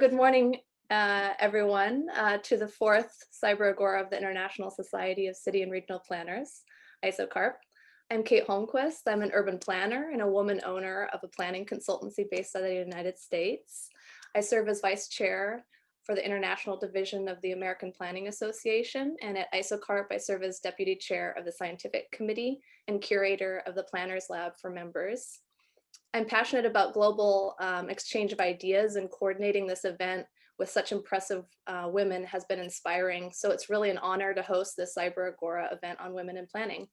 Good morning, everyone, to the fourth Cyber Agora of the International Society of City and Regional Planners, ISOCARP. I'm Kate Holmquist. I'm an urban planner and a woman owner of a planning consultancy based out of the United States. I serve as vice chair for the International Division of the American Planning Association, and at ISOCARP, I serve as deputy chair of the scientific committee and curator of the Planners Lab for members. I'm passionate about global exchange of ideas, and coordinating this event with such impressive women has been inspiring. So it's really an honor to host this Cyber Agora event on women in planning.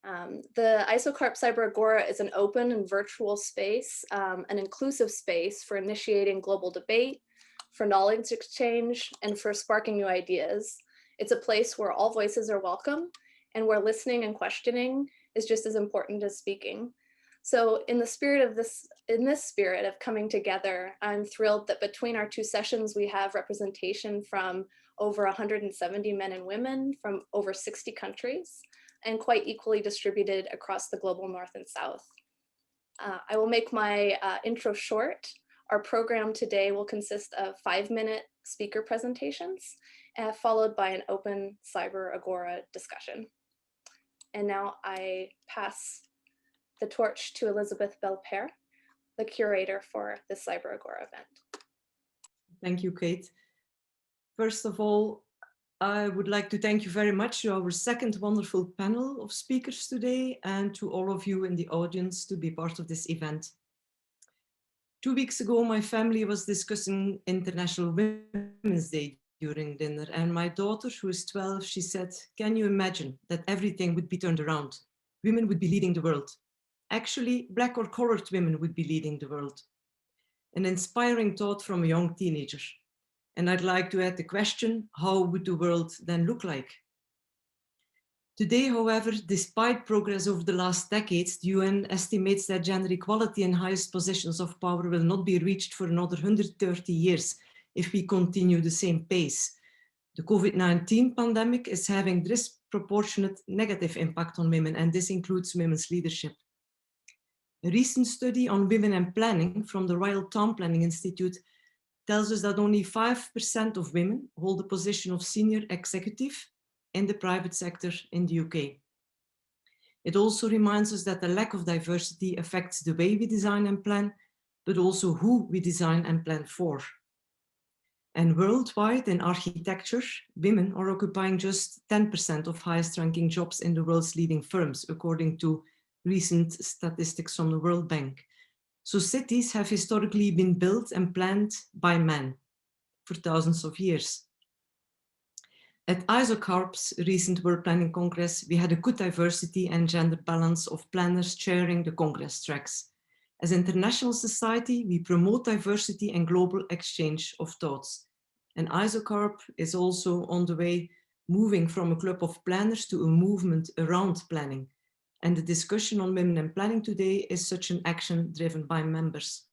The ISOCARP Cyber Agora is an open and virtual space, an inclusive space for initiating global debate, for knowledge exchange, and for sparking new ideas. It's a place where all voices are welcome and where listening and questioning is just as important as speaking. So in this spirit of coming together, I'm thrilled that between our two sessions, we have representation from over 170 men and women from over 60 countries and quite equally distributed across the global North and South. I will make my intro short. Our program today will consist of 5-minute speaker presentations, followed by an open Cyber Agora discussion. And now I pass the torch to Elisabeth Belpaire, the curator for the Cyber Agora event. Thank you, Kate. First of all, I would like to thank you very much to our second wonderful panel of speakers today and to all of you in the audience to be part of this event. 2 weeks ago, my family was discussing International Women's Day during dinner, and my daughter, who is 12, she said, "Can you imagine that everything would be turned around? Women would be leading the world. Actually, Black or colored women would be leading the world." An inspiring thought from a young teenager. And I'd like to add the question, how would the world then look like? Today, however, despite progress over the last decades, the UN estimates that gender equality in highest positions of power will not be reached for another 130 years if we continue the same pace. The COVID-19 pandemic is having disproportionate negative impact on women, and this includes women's leadership. A recent study on women and planning from the Royal Town Planning Institute tells us that only 5% of women hold the position of senior executive in the private sector in the UK. It also reminds us that the lack of diversity affects the way we design and plan, but also who we design and plan for. And worldwide in architecture, women are occupying just 10% of highest ranking jobs in the world's leading firms, according to recent statistics from the World Bank. So cities have historically been built and planned by men for thousands of years. At ISOCARP's recent World Planning Congress, we had a good diversity and gender balance of planners chairing the Congress tracks. As an international society, we promote diversity and global exchange of thoughts. And ISOCARP is also on the way, moving from a club of planners to a movement around planning. And the discussion on women and planning today is such an action driven by members.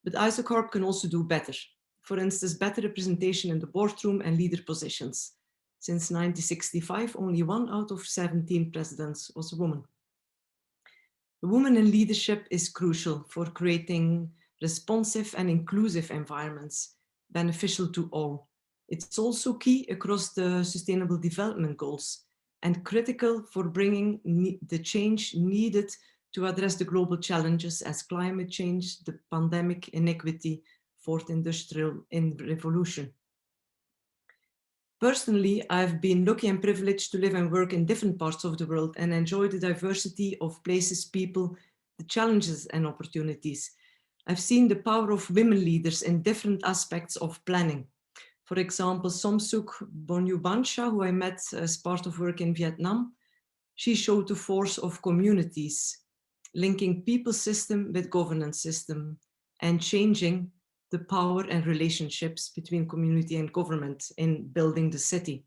But ISOCARP can also do better. For instance, better representation in the boardroom and leader positions. Since 1965, only 1 out of 17 presidents was a woman. The woman in leadership is crucial for creating responsive and inclusive environments, beneficial to all. It's also key across the Sustainable Development Goals, and critical for bringing the change needed to address the global challenges as climate change, the pandemic, inequity, fourth industrial revolution. Personally, I've been lucky and privileged to live and work in different parts of the world and enjoy the diversity of places, people, the challenges and opportunities. I've seen the power of women leaders in different aspects of planning. For example, Somsuk Bonyu-Bancha, who I met as part of work in Vietnam, she showed the force of communities, linking people system with governance system and changing the power and relationships between community and government in building the city.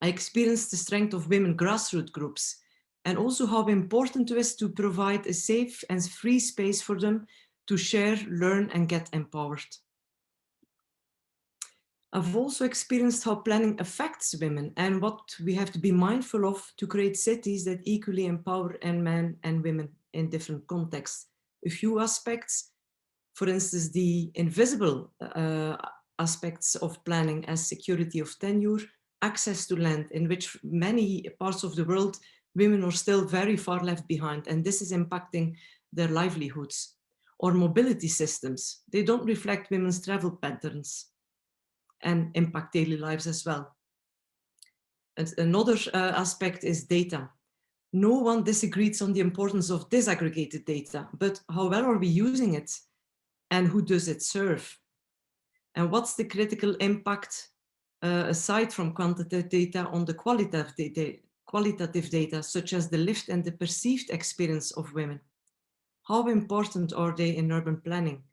I experienced the strength of women grassroots groups and also how important it is to provide a safe and free space for them to share, learn, and get empowered. I've also experienced how planning affects women and what we have to be mindful of to create cities that equally empower men and women in different contexts. A few aspects: For instance, the invisible aspects of planning as security of tenure, access to land, in which many parts of the world, women are still very far left behind, and this is impacting their livelihoods. Or mobility systems, they don't reflect women's travel patterns and impact daily lives as well. And another aspect is data. No one disagrees on the importance of disaggregated data, but how well are we using it? And who does it serve? And what's the critical impact aside from quantitative data on the qualitative data, such as the lived and the perceived experience of women? How important are they in urban planning?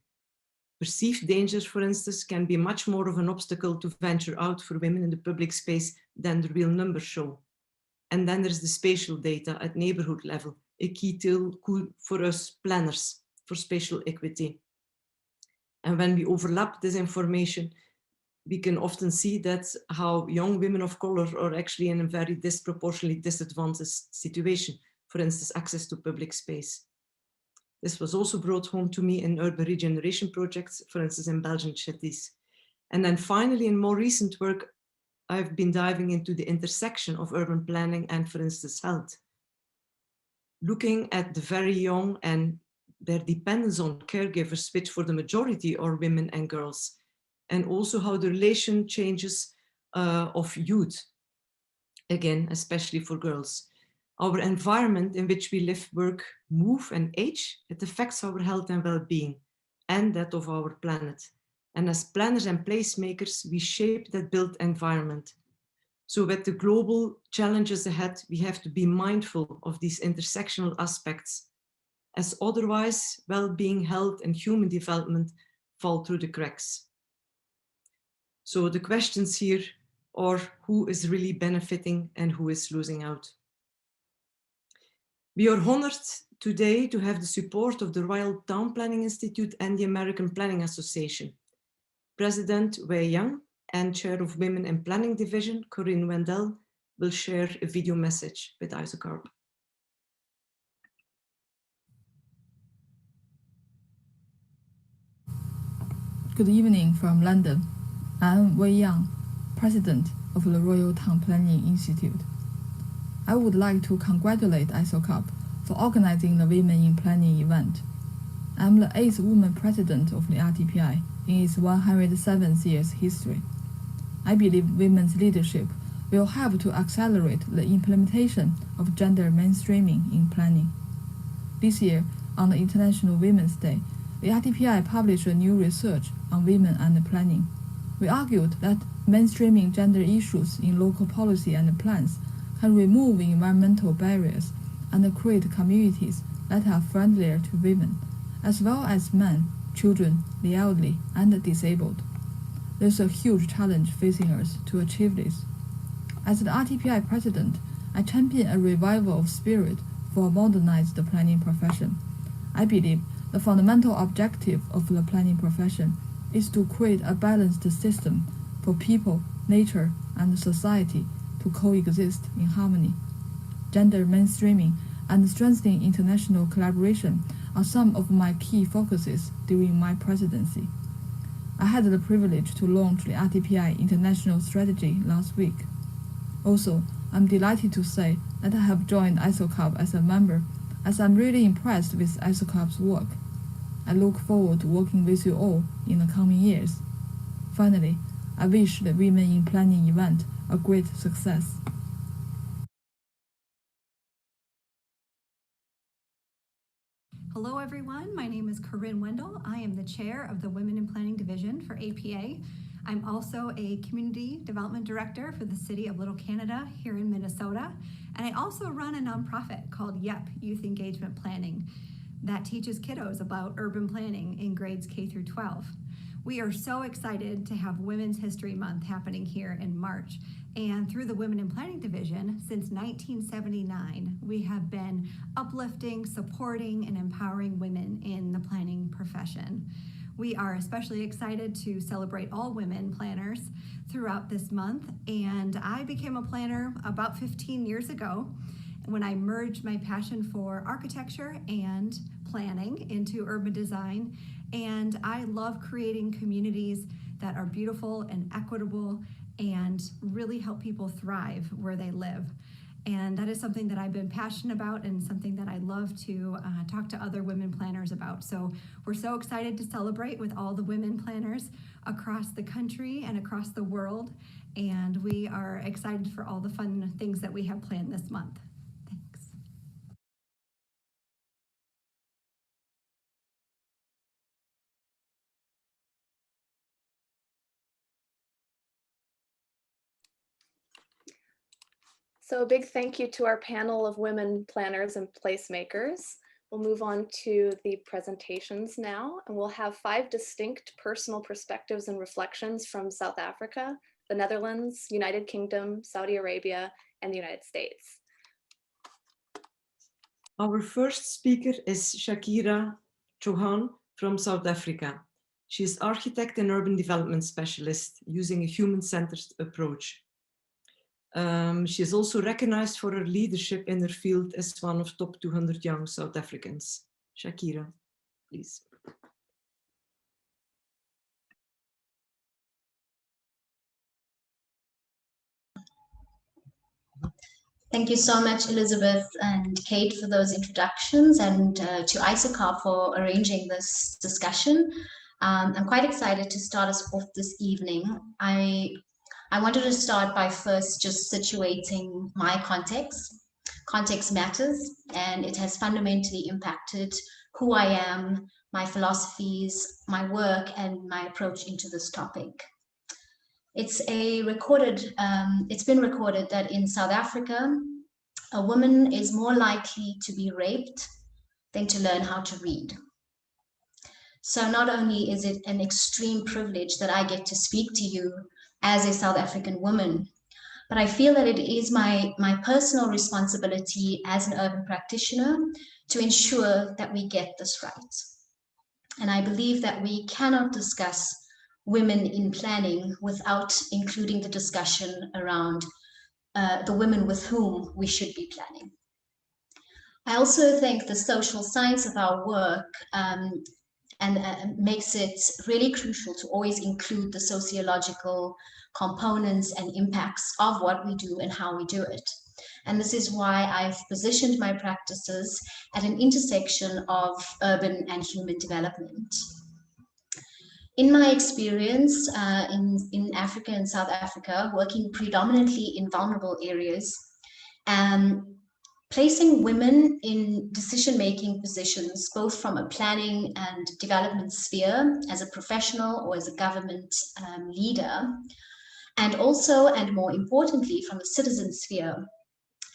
Perceived dangers, for instance, can be much more of an obstacle to venture out for women in the public space than the real numbers show. And then there's the spatial data at neighborhood level, a key tool for us planners for spatial equity. And when we overlap this information, we can often see that how young women of color are actually in a very disproportionately disadvantaged situation, for instance, access to public space. This was also brought home to me in urban regeneration projects, for instance, in Belgian cities. And then finally, in more recent work, I've been diving into the intersection of urban planning and, for instance, health. Looking at the very young and their dependence on caregivers, which for the majority are women and girls, and also how the relation changes of youth, again, especially for girls. Our environment in which we live, work, move, and age, it affects our health and well-being and that of our planet. And as planners and placemakers, we shape that built environment. So with the global challenges ahead, we have to be mindful of these intersectional aspects, as otherwise well-being, health, and human development fall through the cracks. So the questions here are who is really benefiting and who is losing out. We are honored today to have the support of the Royal Town Planning Institute and the American Planning Association. President Wei Yang and Chair of Women in Planning Division, Corrin Wendell, will share a video message with ISOCARP. Good evening from London. I'm Wei Yang, President of the Royal Town Planning Institute. I would like to congratulate ISOCARP for organizing the Women in Planning event. I'm the 8th woman president of the RTPI in its 107th year's history. I believe women's leadership will help to accelerate the implementation of gender mainstreaming in planning. This year, on the International Women's Day, the RTPI published a new research on women and planning. We argued that mainstreaming gender issues in local policy and plans can remove environmental barriers and create communities that are friendlier to women, as well as men, children, the elderly, and the disabled. There's a huge challenge facing us to achieve this. As the RTPI president, I champion a revival of spirit for a modernized planning profession. I believe the fundamental objective of the planning profession is to create a balanced system for people, nature, and society to coexist in harmony. Gender mainstreaming and strengthening international collaboration are some of my key focuses during my presidency. I had the privilege to launch the RTPI International Strategy last week. Also, I'm delighted to say that I have joined ISOCARP as a member, as I'm really impressed with ISOCARP's work. I look forward to working with you all in the coming years. Finally, I wish the Women in Planning event a great success. Hello everyone, my name is Corrin Wendell. I am the chair of the Women in Planning Division for APA. I'm also a community development director for the city of Little Canada here in Minnesota. And I also run a nonprofit called YEP, Youth Engagement Planning, that teaches kiddos about urban planning in grades K through 12. We are so excited to have Women's History Month happening here in March. And through the Women in Planning Division, since 1979, we have been uplifting, supporting, and empowering women in the planning profession. We are especially excited to celebrate all women planners throughout this month. And I became a planner about 15 years ago. when I merged my passion for architecture and planning into urban design. And I love creating communities that are beautiful and equitable and really help people thrive where they live. And that is something that I've been passionate about and something that I love to talk to other women planners about. So we're so excited to celebrate with all the women planners across the country and across the world. And we are excited for all the fun things that we have planned this month. Thanks. So a big thank you to our panel of women planners and placemakers. We'll move on to the presentations now, and we'll have 5 distinct personal perspectives and reflections from South Africa, the Netherlands, United Kingdom, Saudi Arabia, and the United States. Our first speaker is Shaakira Chohan from South Africa. She is architect and urban development specialist using a human-centered approach. She is also recognized for her leadership in her field as one of top 200 young South Africans. Shaakira, please. Thank you so much, Elisabeth and Kate, for those introductions, and to ISOCARP for arranging this discussion. I'm quite excited to start us off this evening. I wanted to start by first just situating my context. Context matters, and it has fundamentally impacted who I am, my philosophies, my work, and my approach into this topic. It's been recorded that in South Africa, a woman is more likely to be raped than to learn how to read. So not only is it an extreme privilege that I get to speak to you as a South African woman, but I feel that it is my personal responsibility as an urban practitioner to ensure that we get this right. And I believe that we cannot discuss women in planning without including the discussion around the women with whom we should be planning. I also think the social science of our work makes it really crucial to always include the sociological components and impacts of what we do and how we do it. And this is why I've positioned my practices at an intersection of urban and human development. In my experience in Africa and South Africa, working predominantly in vulnerable areas, placing women in decision-making positions, both from a planning and development sphere, as a professional or as a government leader, and also, and more importantly, from a citizen sphere,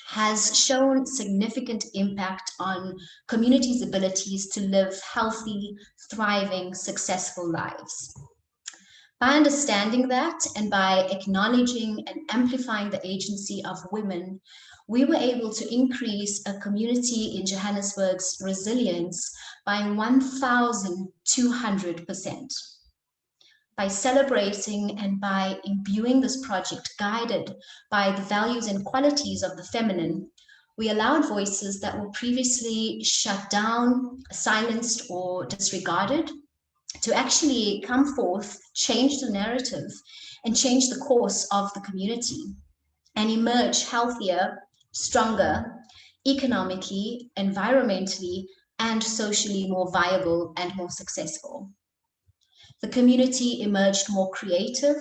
has shown significant impact on communities' abilities to live healthy, thriving, successful lives. By understanding that and by acknowledging and amplifying the agency of women, we were able to increase a community in Johannesburg's resilience by 1,200%. By celebrating and by imbuing this project guided by the values and qualities of the feminine, we allowed voices that were previously shut down, silenced, or disregarded to actually come forth, change the narrative, and change the course of the community, and emerge healthier, stronger, economically, environmentally, and socially more viable and more successful. The community emerged more creative,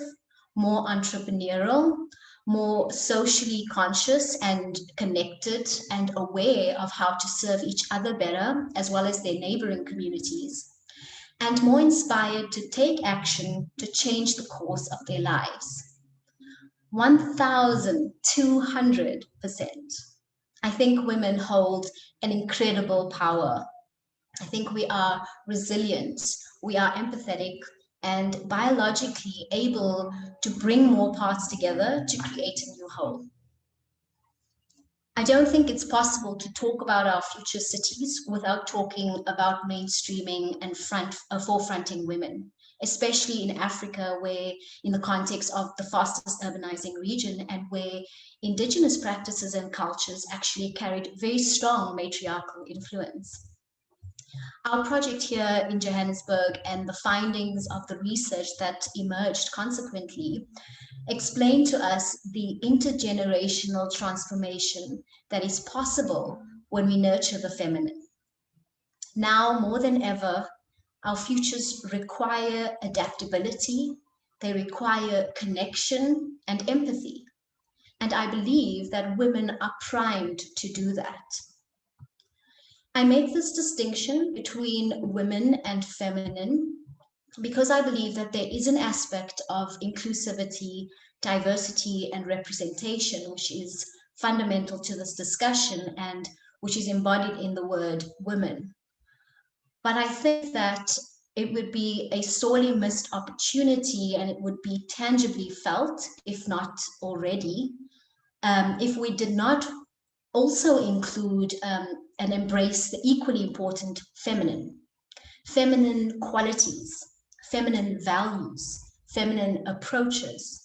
more entrepreneurial, more socially conscious and connected and aware of how to serve each other better, as well as their neighboring communities, and more inspired to take action to change the course of their lives. 1,200%. I think women hold an incredible power. I think we are resilient, we are empathetic, and biologically able to bring more parts together to create a new whole. I don't think it's possible to talk about our future cities without talking about mainstreaming and forefronting women, especially in Africa, where in the context of the fastest urbanizing region, and where indigenous practices and cultures actually carried very strong matriarchal influence. Our project here in Johannesburg and the findings of the research that emerged consequently explain to us the intergenerational transformation that is possible when we nurture the feminine. Now more than ever, our futures require adaptability, they require connection and empathy. And I believe that women are primed to do that. I make this distinction between women and feminine because I believe that there is an aspect of inclusivity, diversity, and representation which is fundamental to this discussion and which is embodied in the word women. But I think that it would be a sorely missed opportunity, and it would be tangibly felt, if not already, if we did not also include and embrace the equally important feminine qualities, feminine values, feminine approaches.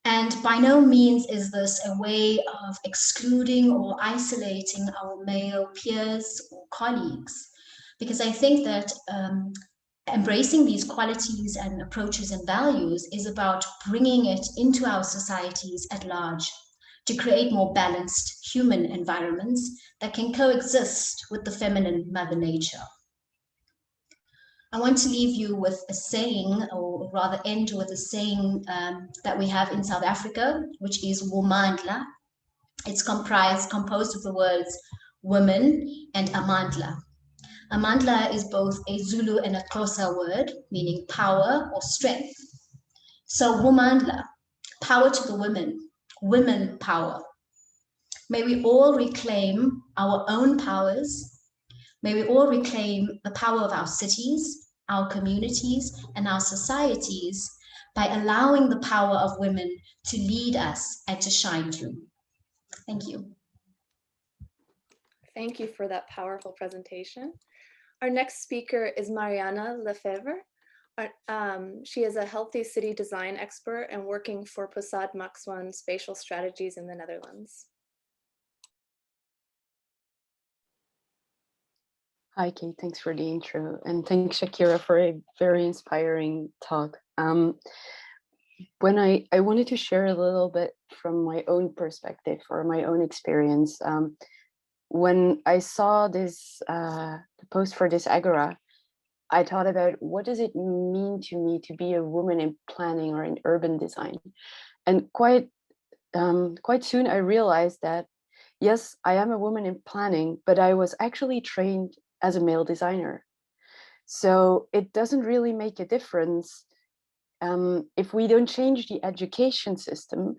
And by no means is this a way of excluding or isolating our male peers or colleagues, because I think that embracing these qualities and approaches and values is about bringing it into our societies at large to create more balanced human environments that can coexist with the feminine mother nature. I want to leave you with a saying, or rather end with a saying that we have in South Africa, which is Womandla. It's composed of the words women and amandla. Amandla is both a Zulu and a Xhosa word, meaning power or strength. So Womandla, power to the women, women power. May we all reclaim our own powers. May we all reclaim the power of our cities, our communities, and our societies by allowing the power of women to lead us and to shine through. Thank you. Thank you for that powerful presentation. Our next speaker is Marianne Lefever. She is a healthy city design expert and working for Pusat Maxwan Spatial Strategies in the Netherlands. Hi, Kate. Thanks for the intro. And thanks, Shaakira, for a very inspiring talk. When I wanted to share a little bit from my own perspective or my own experience. When I saw this the post for this Agora, I thought about what does it mean to me to be a woman in planning or in urban design? And quite soon I realized that, yes, I am a woman in planning, but I was actually trained as a male designer. So it doesn't really make a difference if we don't change the education system.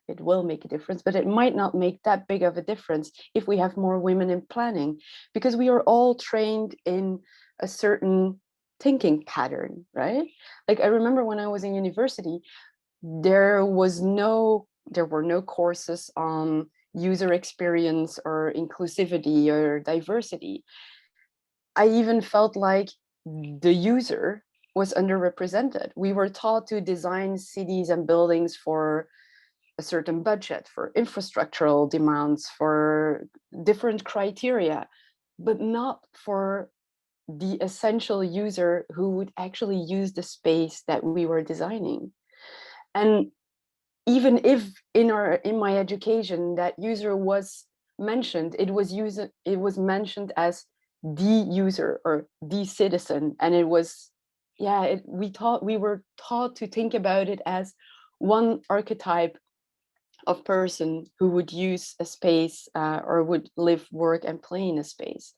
It will make a difference, but it might not make that big of a difference if we have more women in planning, because we are all trained in a certain thinking pattern, right? Like I remember when I was in university, there were no courses on user experience or inclusivity or diversity. I even felt like the user was underrepresented. We were taught to design cities and buildings for a certain budget, for infrastructural demands, for different criteria, but not for the essential user who would actually use the space that we were designing. And even if in my education that user was mentioned, it was mentioned as the user or the citizen, and it was, we were taught to think about it as one archetype of person who would use a space or would live, work, and play in a space.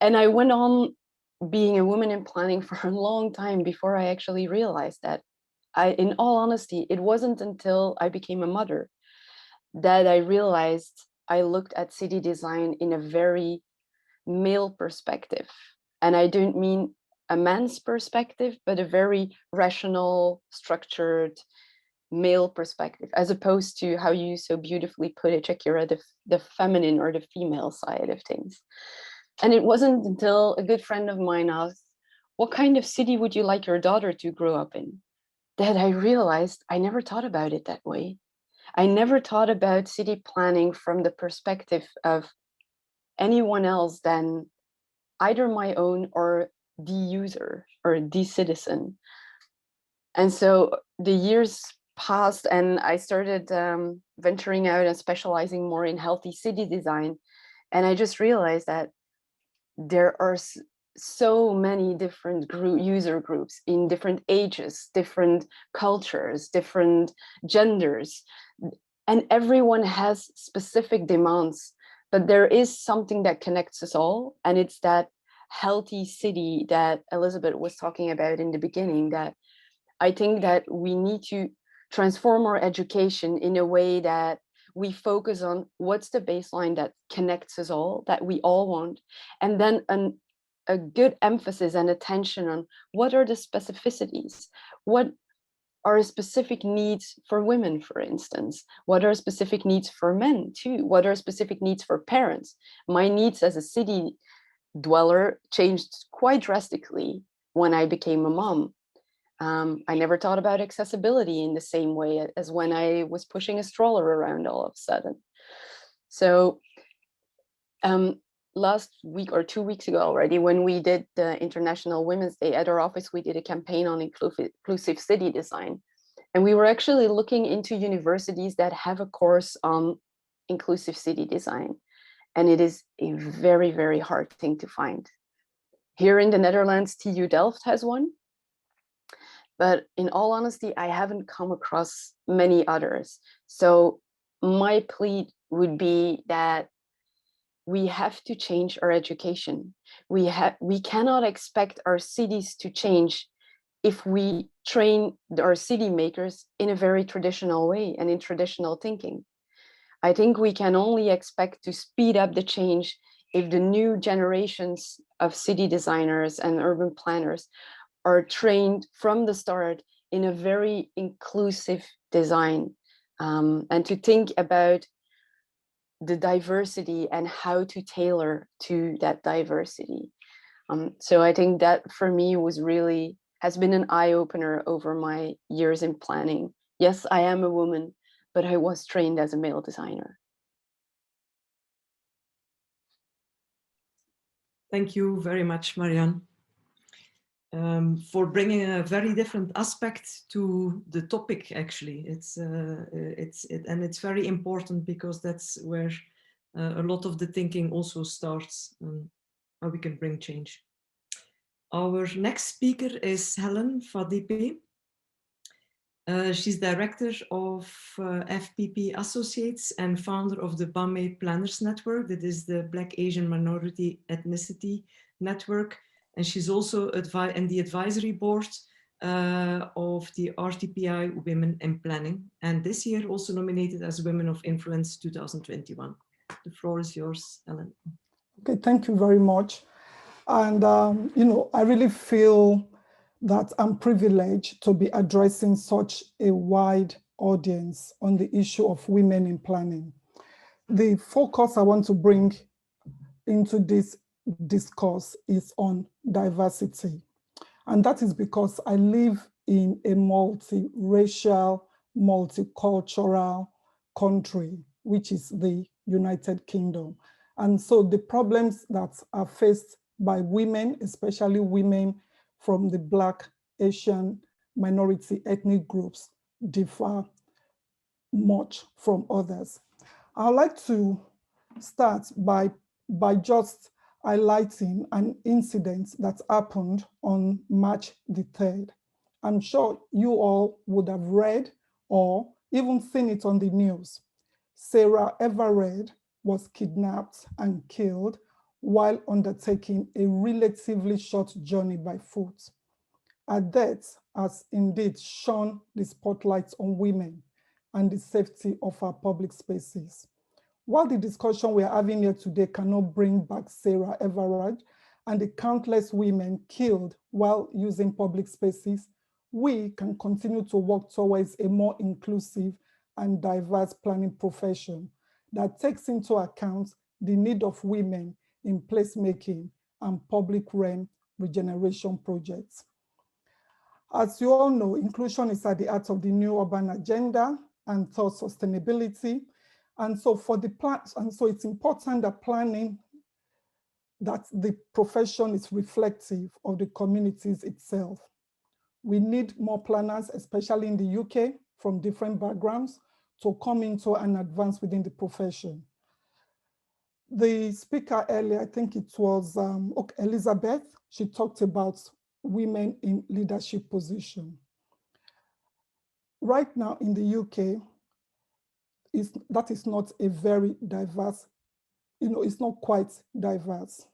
And I went on being a woman in planning for a long time before I actually realized that. In all honesty, it wasn't until I became a mother that I realized I looked at city design in a very male perspective. And I don't mean a man's perspective, but a very rational, structured male perspective, as opposed to how you so beautifully put it, Shaakira, the feminine or the female side of things. And it wasn't until a good friend of mine asked, what kind of city would you like your daughter to grow up in? That I realized I never thought about it that way. I never thought about city planning from the perspective of anyone else than either my own or the user or the citizen. And so the years passed and I started venturing out and specializing more in healthy city design. And I just realized that there are so many different user groups in different ages, different cultures, different genders, and everyone has specific demands. But there is something that connects us all, and it's that healthy city that Elisabeth was talking about in the beginning, that I think that we need to transform our education in a way that we focus on what's the baseline that connects us all, that we all want, and then a good emphasis and attention on what are the specificities, what are specific needs for women, for instance, what are specific needs for men too, what are specific needs for parents. My needs as a city dweller changed quite drastically when I became a mom. I never thought about accessibility in the same way as when I was pushing a stroller around all of a sudden. So last week or 2 weeks ago already, when we did the International Women's Day at our office, we did a campaign on inclusive city design. And we were actually looking into universities that have a course on inclusive city design. And it is a very, very hard thing to find. Here in the Netherlands, TU Delft has one. But in all honesty, I haven't come across many others. So my plea would be that we have to change our education. We cannot expect our cities to change if we train our city makers in a very traditional way and in traditional thinking. I think we can only expect to speed up the change if the new generations of city designers and urban planners are trained from the start in a very inclusive design, and to think about the diversity and how to tailor to that diversity. So I think that for me has been an eye-opener over my years in planning. Yes, I am a woman, but I was trained as a male designer. Thank you very much, Marianne, for bringing a very different aspect to the topic. Actually, and it's very important because that's where a lot of the thinking also starts, how we can bring change. Our next speaker is Helen Fadipe. She's director of FPP Associates and founder of the BAME Planners Network. That is the Black Asian Minority Ethnicity Network. And she's also in the advisory board of the RTPI Women in Planning. And this year also nominated as Women of Influence 2021. The floor is yours, Helen. Okay, thank you very much. And, I really feel that I'm privileged to be addressing such a wide audience on the issue of women in planning. The focus I want to bring into this discourse is on diversity. And that is because I live in a multiracial, multicultural country, which is the United Kingdom. And so the problems that are faced by women, especially women from the Black, Asian, minority ethnic groups, differ much from others. I'd like to start by just highlighting an incident that happened on March the 3rd. I'm sure you all would have read or even seen it on the news. Sarah Everard was kidnapped and killed while undertaking a relatively short journey by foot. Her death has indeed shone the spotlight on women and the safety of our public spaces. While the discussion we are having here today cannot bring back Sarah Everard and the countless women killed while using public spaces, we can continue to work towards a more inclusive and diverse planning profession that takes into account the need of women in placemaking and public realm regeneration projects. As you all know, inclusion is at the heart of the new urban agenda and thus sustainability. And so it's important that planning, that the profession is reflective of the communities itself. We need more planners, especially in the UK, from different backgrounds, to come into and advance within the profession. The speaker earlier, I think it was Elisabeth, she talked about women in leadership position. Right now in the UK, that is not a very diverse, it's not quite diverse.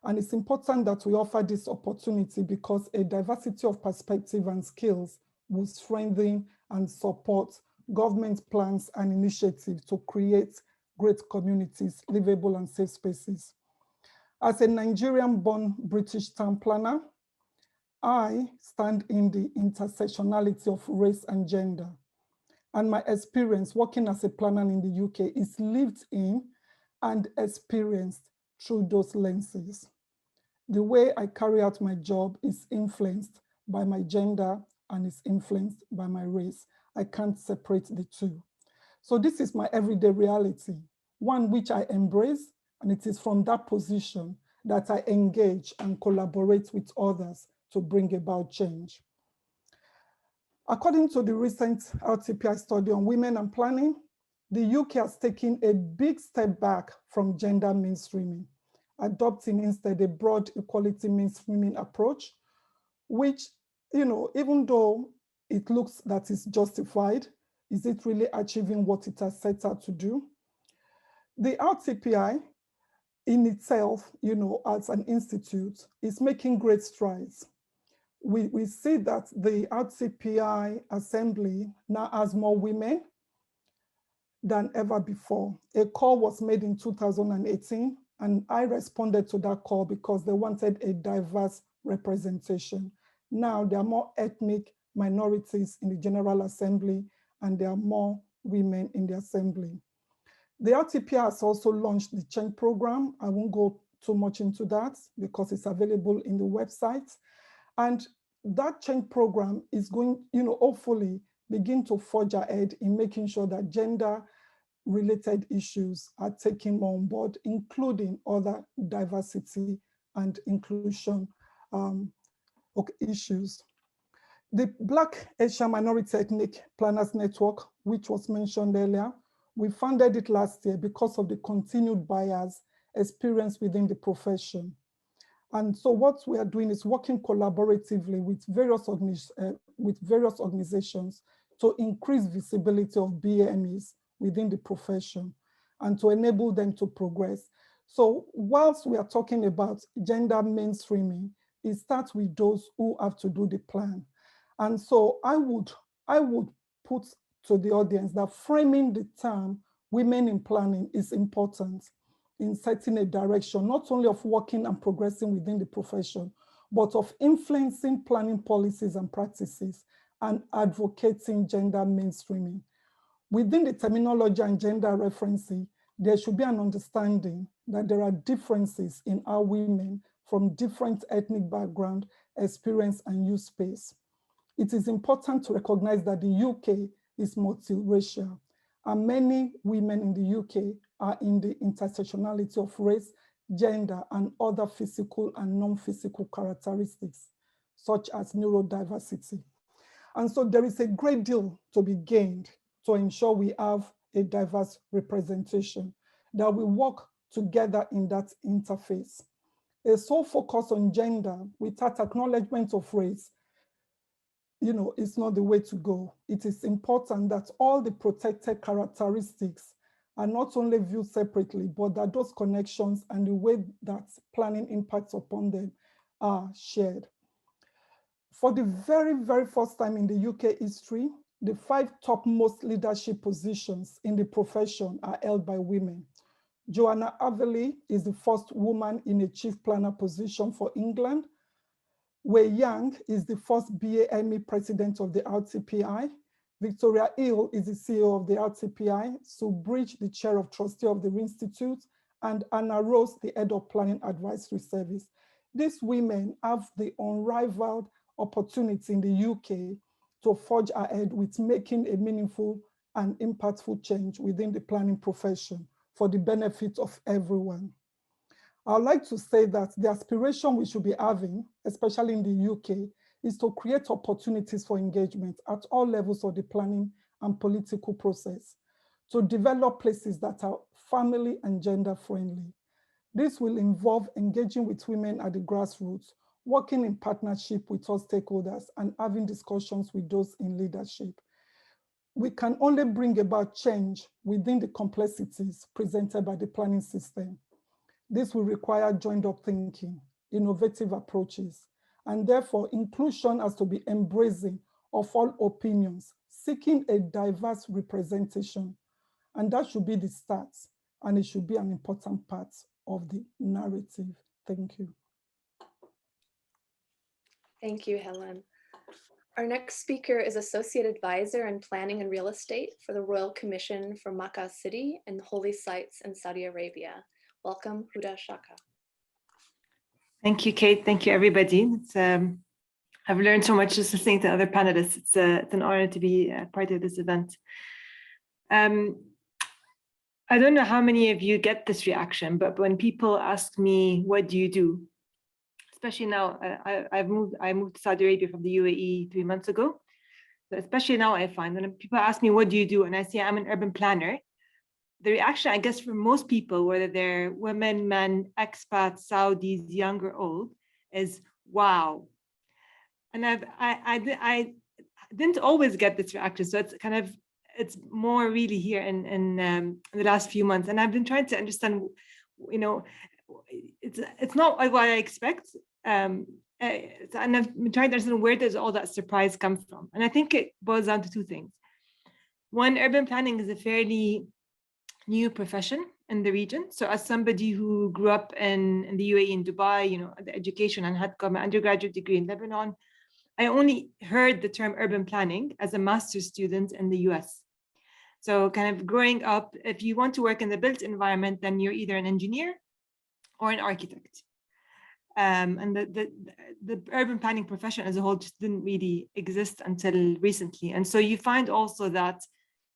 And it's important that we offer this opportunity because a diversity of perspective and skills will strengthen and support government plans and initiatives to create great communities, livable and safe spaces. As a Nigerian-born British town planner, I stand in the intersectionality of race and gender. And my experience working as a planner in the UK is lived in and experienced through those lenses. The way I carry out my job is influenced by my gender and is influenced by my race. I can't separate the two. So this is my everyday reality, one which I embrace, and it is from that position that I engage and collaborate with others to bring about change. According to the recent RTPI study on women and planning, the UK has taken a big step back from gender mainstreaming, adopting instead a broad equality mainstreaming approach, which, even though it looks that it's justified, is it really achieving what it has set out to do? The RTPI in itself, as an institute, is making great strides. We see that the RTPI assembly now has more women than ever before. A call was made in 2018, and I responded to that call because they wanted a diverse representation. Now there are more ethnic minorities in the General Assembly, and there are more women in the Assembly. The RTPI has also launched the Change Program. I won't go too much into that because it's available in the website. And that Change Program is going, hopefully begin to forge ahead in making sure that gender-related issues are taken more on board, including other diversity and inclusion issues. The Black Asian Minority Ethnic Planners Network, which was mentioned earlier, we funded it last year because of the continued bias experienced within the profession. And so what we are doing is working collaboratively with various organizations to increase visibility of BAMEs within the profession and to enable them to progress. So whilst we are talking about gender mainstreaming, it starts with those who have to do the plan. And so I would put to the audience that framing the term women in planning is important in setting a direction, not only of working and progressing within the profession, but of influencing planning policies and practices and advocating gender mainstreaming. Within the terminology and gender referencing, there should be an understanding that there are differences in how women from different ethnic background experience and use space. It is important to recognize that the UK is multiracial, and many women in the UK are in the intersectionality of race, gender, and other physical and non-physical characteristics, such as neurodiversity. And so there is a great deal to be gained to ensure we have a diverse representation, that we work together in that interface. A sole focus on gender without acknowledgement of race, it's not the way to go. It is important that all the protected characteristics are not only viewed separately, but that those connections and the way that planning impacts upon them are shared. For the very, very first time in the UK history, the 5 topmost leadership positions in the profession are held by women. Joanna Averley is the first woman in a chief planner position for England. Wei Yang is the first BAME president of the RTPI. Victoria Hill is the CEO of the RTPI. Sue Bridge, the chair of trustee of the Institute, and Anna Rose, the head of Planning Advisory Service. These women have the unrivaled opportunity in the UK to forge ahead with making a meaningful and impactful change within the planning profession for the benefit of everyone. I'd like to say that the aspiration we should be having, especially in the UK, is to create opportunities for engagement at all levels of the planning and political process, to develop places that are family and gender friendly. This will involve engaging with women at the grassroots, working in partnership with all stakeholders, and having discussions with those in leadership. We can only bring about change within the complexities presented by the planning system. This will require joined-up thinking, innovative approaches, and therefore inclusion has to be embracing of all opinions, seeking a diverse representation. And that should be the start, and it should be an important part of the narrative. Thank you. Thank you, Helen. Our next speaker is Associate Advisor in Planning and Real Estate for the Royal Commission for Makkah City and Holy Sites in Saudi Arabia. Welcome, Huda Shakar. Thank you, Kate. Thank you, everybody. I've learned so much just listening to other panelists. It's an honor to be part of this event. I don't know how many of you get this reaction, but when people ask me, what do you do? Especially now, I moved to Saudi Arabia from the UAE 3 months ago. So especially now I find when people ask me, what do you do? And I say, I'm an urban planner. The reaction, I guess, for most people, whether they're women, men, expats, Saudis, young or old, is wow. And I didn't always get this reaction. So it's more really here in the last few months. And I've been trying to understand, it's not what I expect. And I've been trying to understand, where does all that surprise come from? And I think it boils down to two things. One, urban planning is a fairly new profession in the region. So as somebody who grew up in the UAE, in Dubai, the education, and had got my undergraduate degree in Lebanon, I only heard the term urban planning as a master's student in the US. So kind of growing up, if you want to work in the built environment, then you're either an engineer or an architect. And the urban planning profession as a whole just didn't really exist until recently. And so you find also that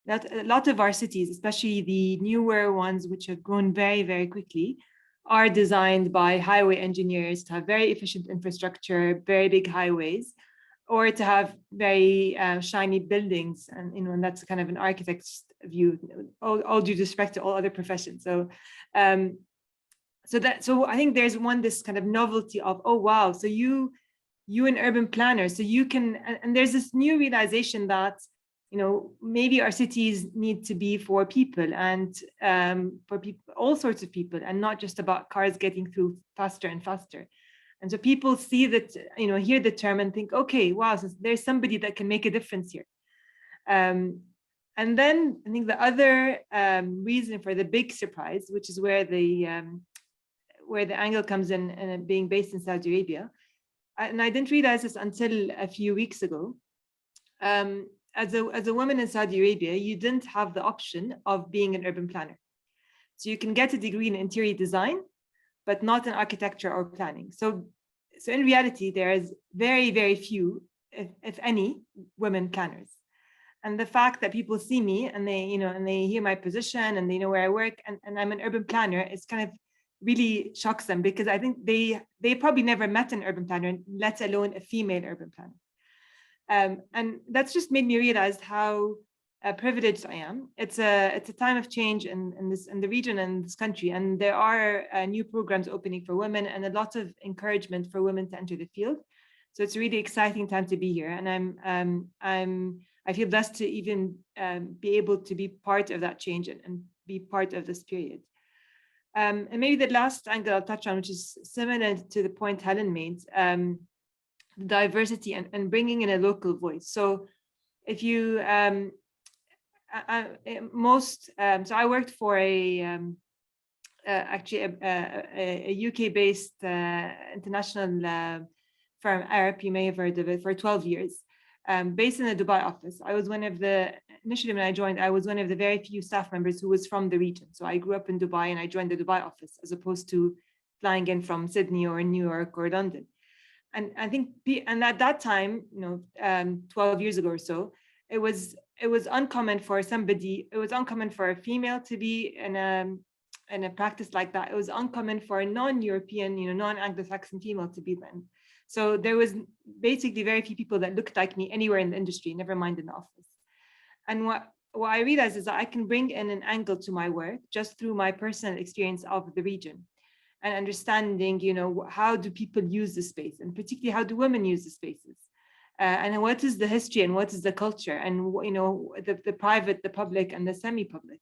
a lot of our cities, especially the newer ones, which have grown very, very quickly, are designed by highway engineers to have very efficient infrastructure, very big highways, or to have very shiny buildings. And that's kind of an architect's view, all due respect to all other professions. So I think there's this kind of novelty of, oh, wow, so you an urban planner, so you can, and there's this new realization that, maybe our cities need to be for people and for people, all sorts of people, and not just about cars getting through faster and faster. And so people see that, hear the term and think, okay, wow, so there's somebody that can make a difference here. And then I think the other reason for the big surprise, which is where the angle comes in, and being based in Saudi Arabia, and I didn't realize this until a few weeks ago. As a woman in Saudi Arabia, you didn't have the option of being an urban planner. So you can get a degree in interior design, but not in architecture or planning. So in reality, there's very, very few, if any, women planners. And the fact that people see me and they hear my position and they know where I work and I'm an urban planner, is kind of really shocks them, because I think they probably never met an urban planner, let alone a female urban planner. And that's just made me realize how privileged I am. It's a time of change in the region and this country, and there are new programs opening for women and a lot of encouragement for women to enter the field. So it's a really exciting time to be here, and I feel blessed to even be able to be part of that change and be part of this period. And maybe the last angle I'll touch on, which is similar to the point Helen made, diversity and bringing in a local voice. So if you so I worked for actually a UK-based international firm, Arab, you may have heard of it, for 12 years. based in the Dubai office. I was one of the, initially when I joined, I was one of the very few staff members who was from the region. So I grew up in Dubai and I joined the Dubai office as opposed to flying in from Sydney or New York or London. And I think, and at that time, 12 years ago or so, it was uncommon for somebody, it was uncommon for a female to be in a practice like that. It was uncommon for a non-European, non-Anglo-Saxon female to be then. So there was basically very few people that looked like me anywhere in the industry, never mind in the office. And what I realized is that I can bring in an angle to my work just through my personal experience of the region and understanding, how do people use the space, and particularly how do women use the spaces, and what is the history and what is the culture, and the private, the public, and the semi-public,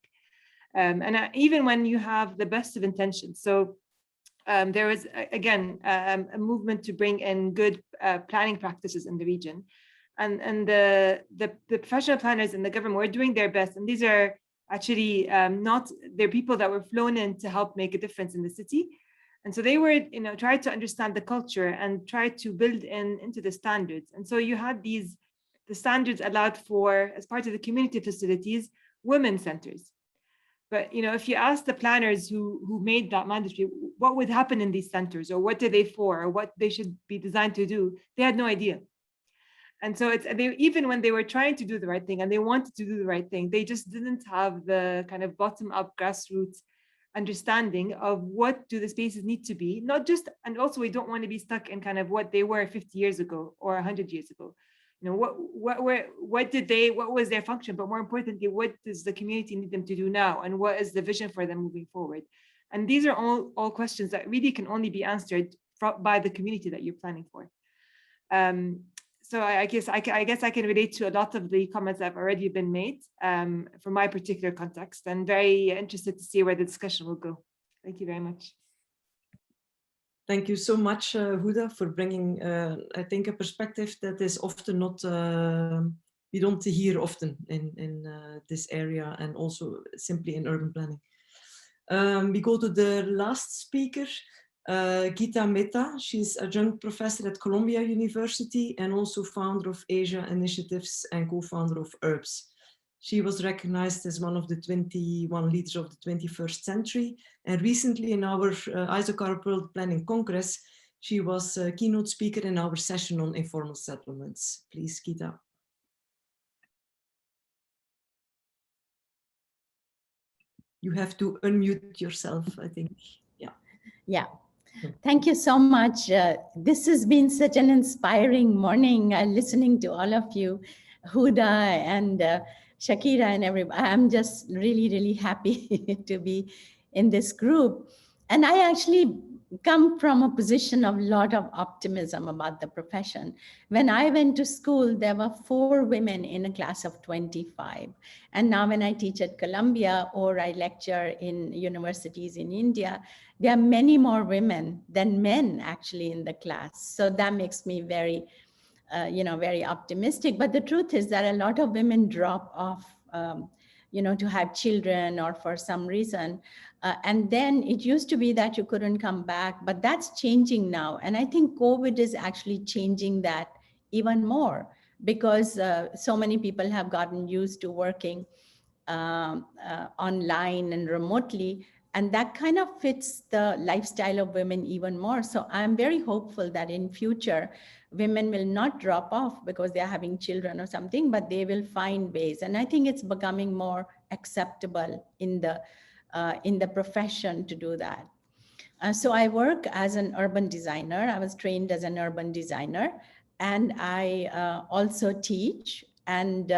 and even when you have the best of intentions. So there was again a movement to bring in good planning practices in the region, and the professional planners in the government were doing their best, and these are actually they're people that were flown in to help make a difference in the city. And so they were, tried to understand the culture and try to build into the standards. And so you had the standards allowed for, as part of the community facilities, women centers. But, if you ask the planners who made that mandatory, what would happen in these centers, or what are they for, or what they should be designed to do, they had no idea. And so even when they were trying to do the right thing and they wanted to do the right thing, they just didn't have the kind of bottom-up grassroots understanding of what do the spaces need to be, not just, and also we don't want to be stuck in kind of what they were 50 years ago or 100 years ago. What was their function, but more importantly, what does the community need them to do now, and what is the vision for them moving forward? And these are all questions that really can only be answered by the community that you're planning for. So I guess I can relate to a lot of the comments that have already been made from my particular context, and very interested to see where the discussion will go. Thank you very much. Thank you so much, Huda, for bringing, I think, a perspective that is often not, we don't hear often in this area, and also simply in urban planning. We go to the last speaker. Geeta Mehta, she's adjunct professor at Columbia University and also founder of Asia Initiatives and co-founder of URBS. She was recognized as one of the 21 leaders of the 21st century. And recently in our ISOCARP World Planning Congress, she was a keynote speaker in our session on informal settlements. Please, Geeta. You have to unmute yourself, I think. Yeah. Thank you so much. This has been such an inspiring morning, listening to all of you, Huda and Shaakira and everybody. I'm just really, really happy to be in this group. And I actually come from a position of a lot of optimism about the profession. When I went to school, there were 4 women in a class of 25. And now when I teach at Columbia or I lecture in universities in India, there are many more women than men actually in the class. So that makes me very, very optimistic. But the truth is that a lot of women drop off, to have children or for some reason. And then it used to be that you couldn't come back, but that's changing now. And I think COVID is actually changing that even more, because so many people have gotten used to working online and remotely. And that kind of fits the lifestyle of women even more. So I'm very hopeful that in future, women will not drop off because they're having children or something, but they will find ways. And I think it's becoming more acceptable in the profession to do that. So I work as an urban designer. I was trained as an urban designer, and I also teach, and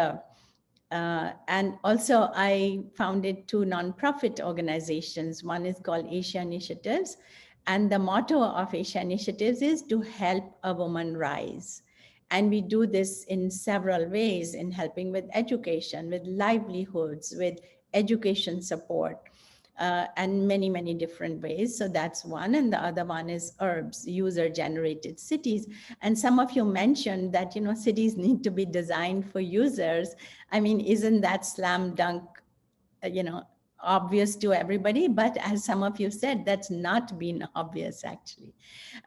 also I founded 2 nonprofit organizations. One is called Asia Initiatives, and the motto of Asia Initiatives is to help a woman rise. And we do this in several ways, in helping with education, with livelihoods, with education support, and many, many different ways. So that's one. And the other one is URBS, user-generated cities. And some of you mentioned that, cities need to be designed for users. I mean, isn't that slam dunk, obvious to everybody, but as some of you said, that's not been obvious actually.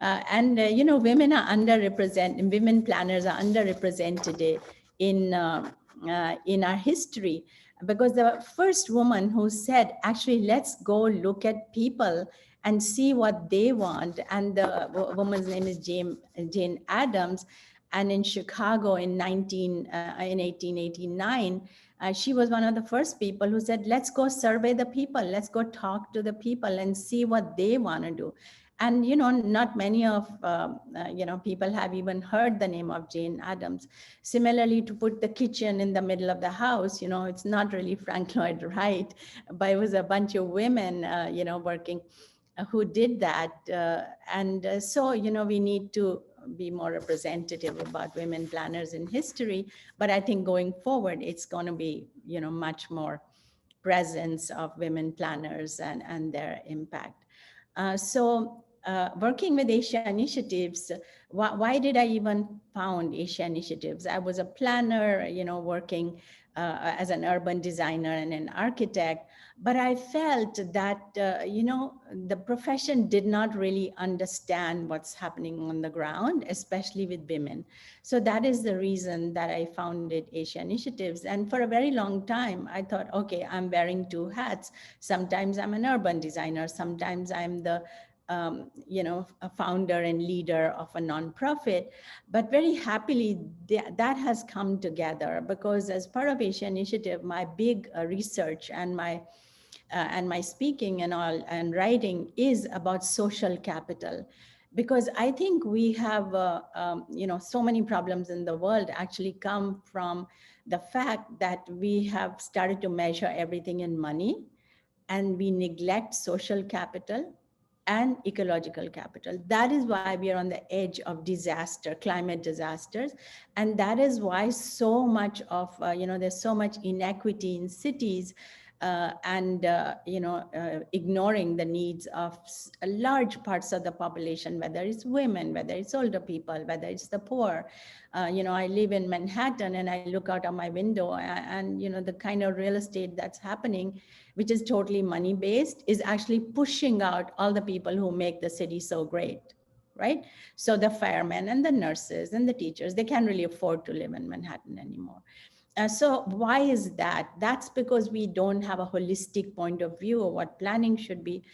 You know, women are underrepresented, women planners are underrepresented in our history, because the first woman who said, actually, let's go look at people and see what they want. And the woman's name is Jane Addams. And in Chicago in 1889, she was one of the first people who said, let's go survey the people, let's go talk to the people and see what they want to do. And, you know, not many of, you know, people have even heard the name of Jane Addams. Similarly, to put the kitchen in the middle of the house, you know, it's not really Frank Lloyd Wright, but it was a bunch of women, you know, working who did that. So, you know, we need to be more representative about women planners in history. But I think going forward, it's going to be, you know, much more presence of women planners and their impact. Working with Asia Initiatives, why did I even found Asia Initiatives? I was a planner, you know, working as an urban designer and an architect, but I felt that, you know, the profession did not really understand what's happening on the ground, especially with women. So that is the reason that I founded Asia Initiatives. And for a very long time, I thought, okay, I'm wearing two hats. Sometimes I'm an urban designer. Sometimes I'm the you know, a founder and leader of a nonprofit. But very happily, that has come together, because as part of Asia Initiative, my big research and my speaking and all and writing is about social capital. Because I think we have, you know, so many problems in the world actually come from the fact that we have started to measure everything in money, and we neglect social capital and ecological capital. That is why we are on the edge of disaster, climate disasters. And that is why so much of, you know, there's so much inequity in cities you know, ignoring the needs of large parts of the population, whether it's women, whether it's older people, whether it's the poor. You know, I live in Manhattan and I look out of my window and, you know, the kind of real estate that's happening, which is totally money-based, is actually pushing out all the people who make the city so great, right? So the firemen and the nurses and the teachers, they can't really afford to live in Manhattan anymore. So why is that? That's because we don't have a holistic point of view of what planning should be.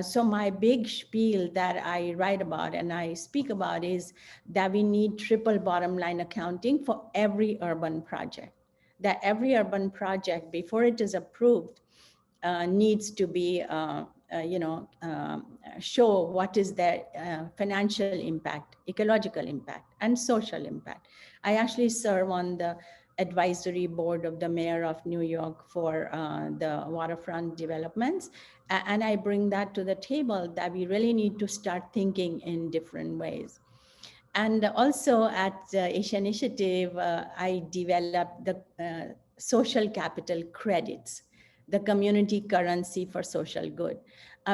So my big spiel that I write about and I speak about is that we need triple bottom line accounting for every urban project. That every urban project, before it is approved, needs to be, you know, show what is their financial impact, ecological impact, and social impact. I actually serve on the advisory board of the mayor of New York for the waterfront developments. And I bring that to the table, that we really need to start thinking in different ways. And also at Asia Initiative, I developed the social capital credits, the community currency for social good.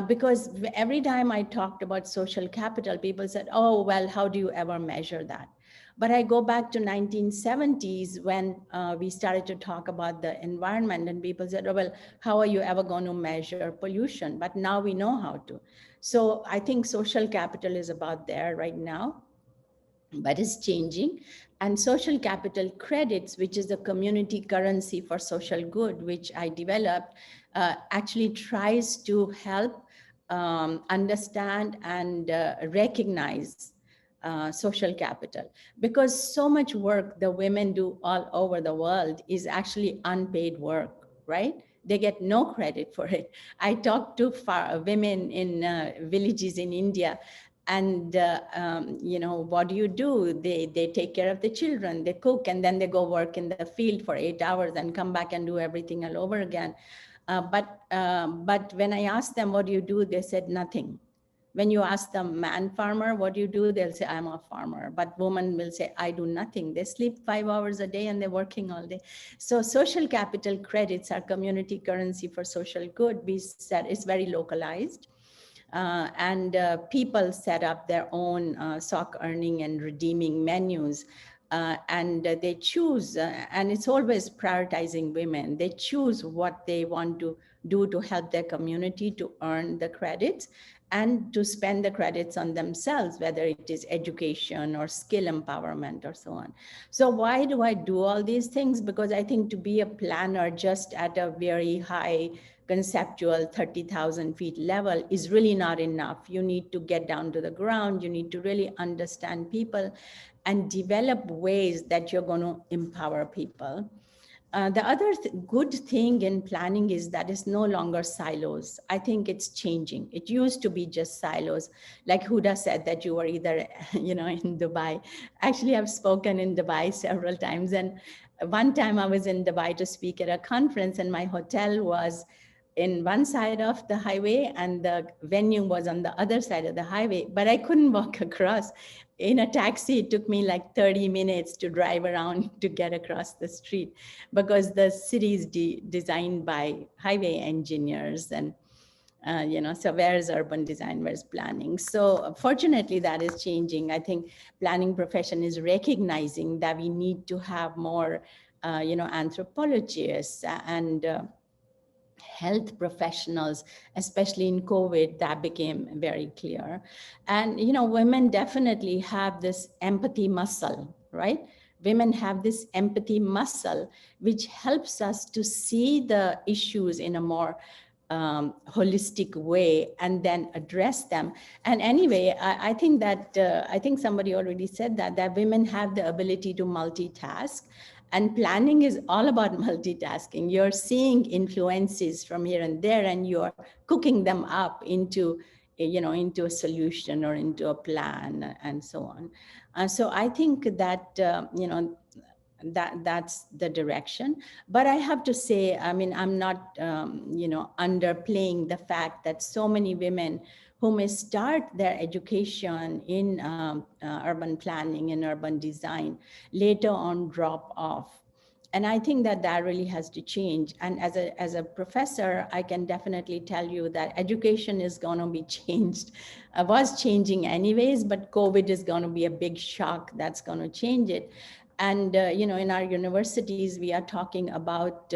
Because every time I talked about social capital, people said, oh, well, how do you ever measure that? But I go back to 1970s when we started to talk about the environment, and people said, oh, well, how are you ever going to measure pollution? But now we know how to. So I think social capital is about there right now, but it's changing. And social capital credits, which is the community currency for social good, which I developed, actually tries to help understand and recognize social capital, because so much work the women do all over the world is actually unpaid work, right? They get no credit for it. I talked to women in villages in India, and you know, what do? They take care of the children, they cook, and then they go work in the field for 8 hours and come back and do everything all over again. But when I asked them, what do? They said nothing. When you ask the man farmer, what do? They'll say, I'm a farmer. But woman will say, I do nothing. They sleep 5 hours a day and they're working all day. So social capital credits are community currency for social good. We said it's very localized. And people set up their own SOC earning and redeeming menus and they choose, and it's always prioritizing women. They choose what they want to do to help their community to earn the credits and to spend the credits on themselves, whether it is education or skill empowerment or so on. So why do I do all these things? Because I think to be a planner just at a very high conceptual 30,000 feet level is really not enough. You need to get down to the ground. You need to really understand people and develop ways that you're going to empower people. The other good thing in planning is that it's no longer silos. I think it's changing. It used to be just silos. Like Huda said that you were either, in Dubai. Actually, I've spoken in Dubai several times. And one time I was in Dubai to speak at a conference, and my hotel was in one side of the highway and the venue was on the other side of the highway, but I couldn't walk across. In a taxi, it took me like 30 minutes to drive around to get across the street because the city is designed by highway engineers and so where's urban design, where's planning? So fortunately that is changing. I think planning profession is recognizing that we need to have more, anthropologists and health professionals, especially in COVID, that became very clear. And, women definitely have this empathy muscle, right? Women have this empathy muscle, which helps us to see the issues in a more holistic way and then address them. And anyway, I think that, I think somebody already said that women have the ability to multitask. And planning is all about multitasking. You're seeing influences from here and there, and you're cooking them up into, into a solution or into a plan and so on. So I think that, that's the direction. But I have to say, I mean, I'm not, underplaying the fact that so many women who may start their education in urban planning and urban design later on drop off. And I think that really has to change. And as a professor, I can definitely tell you that education is going to be changed. Was changing anyways, but COVID is going to be a big shock that's going to change it. And, in our universities, we are talking about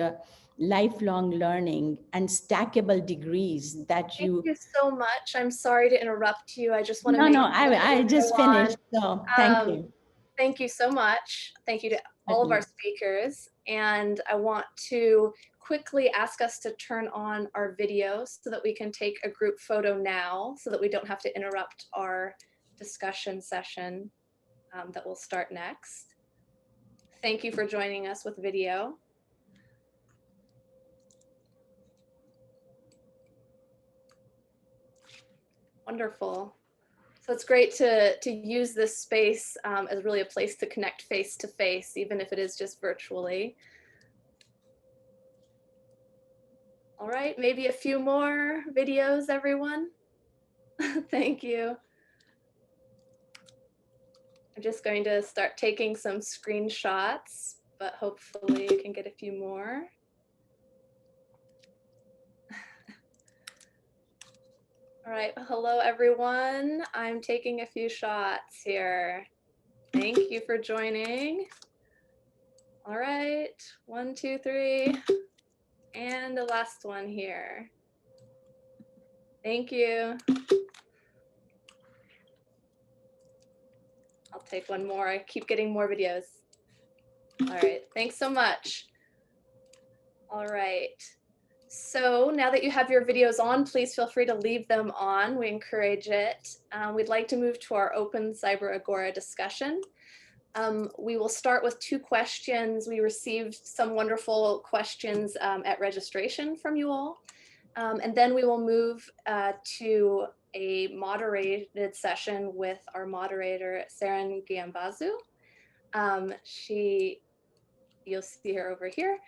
lifelong learning and stackable degrees that Thank you so much. I'm sorry to interrupt you. I just want to No, I just finished. So thank you. Thank you so much. Thank you to all of our speakers. And I want to quickly ask us to turn on our video so that we can take a group photo now so that we don't have to interrupt our discussion session that will start next. Thank you for joining us with video. Wonderful. So it's great to use this space as really a place to connect face to face, even if it is just virtually. All right, maybe a few more videos, everyone. Thank you. I'm just going to start taking some screenshots, but hopefully you can get a few more. All right, hello everyone. I'm taking a few shots here. Thank you for joining. All right, 1, 2, 3, and the last one here. Thank you. I'll take one more. I keep getting more videos. All right, thanks so much. All right. So now that you have your videos on, please feel free to leave them on. We encourage it. We'd like to move to our open Cyber Agora discussion. We will start with 2 questions. We received some wonderful questions at registration from you all. And then we will move to a moderated session with our moderator, Saren Giambazu. You'll see her over here.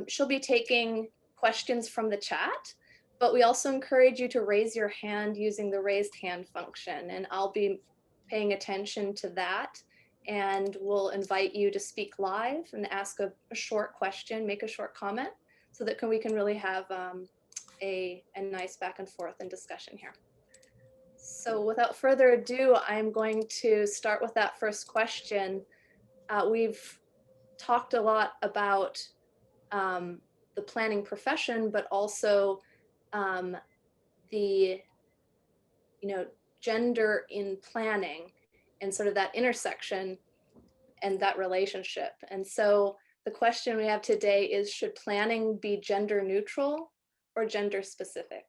She'll be taking questions from the chat, but we also encourage you to raise your hand using the raised hand function, and I'll be paying attention to that, and we'll invite you to speak live and ask a short question, make a short comment, so that we can really have a nice back and forth and discussion here. So without further ado, I'm going to start with that first question. we've talked a lot about the planning profession, but also the, gender in planning and sort of that intersection and that relationship. And so the question we have today is, should planning be gender neutral or gender specific?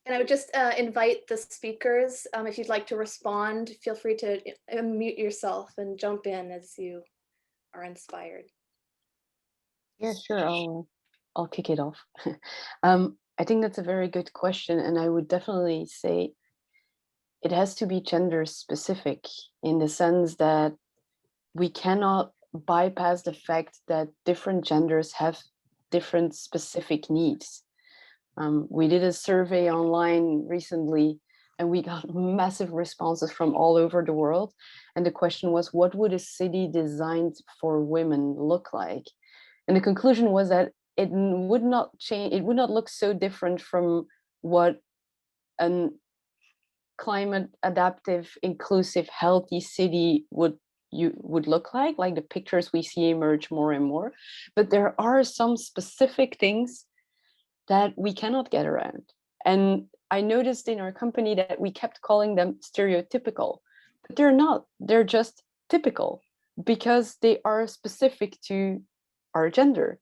And I would just invite the speakers, if you'd like to respond, feel free to unmute yourself and jump in as you are inspired. Yeah, sure. I'll kick it off. I think that's a very good question, and I would definitely say it has to be gender specific in the sense that we cannot bypass the fact that different genders have different specific needs. We did a survey online recently and we got massive responses from all over the world. And the question was, what would a city designed for women look like? And the conclusion was that it would not change, it would not look so different from what a climate adaptive, inclusive, healthy city would look like the pictures we see emerge more and more. But there are some specific things that we cannot get around. And I noticed in our company that we kept calling them stereotypical, but they're not, they're just typical because they are specific to our gender.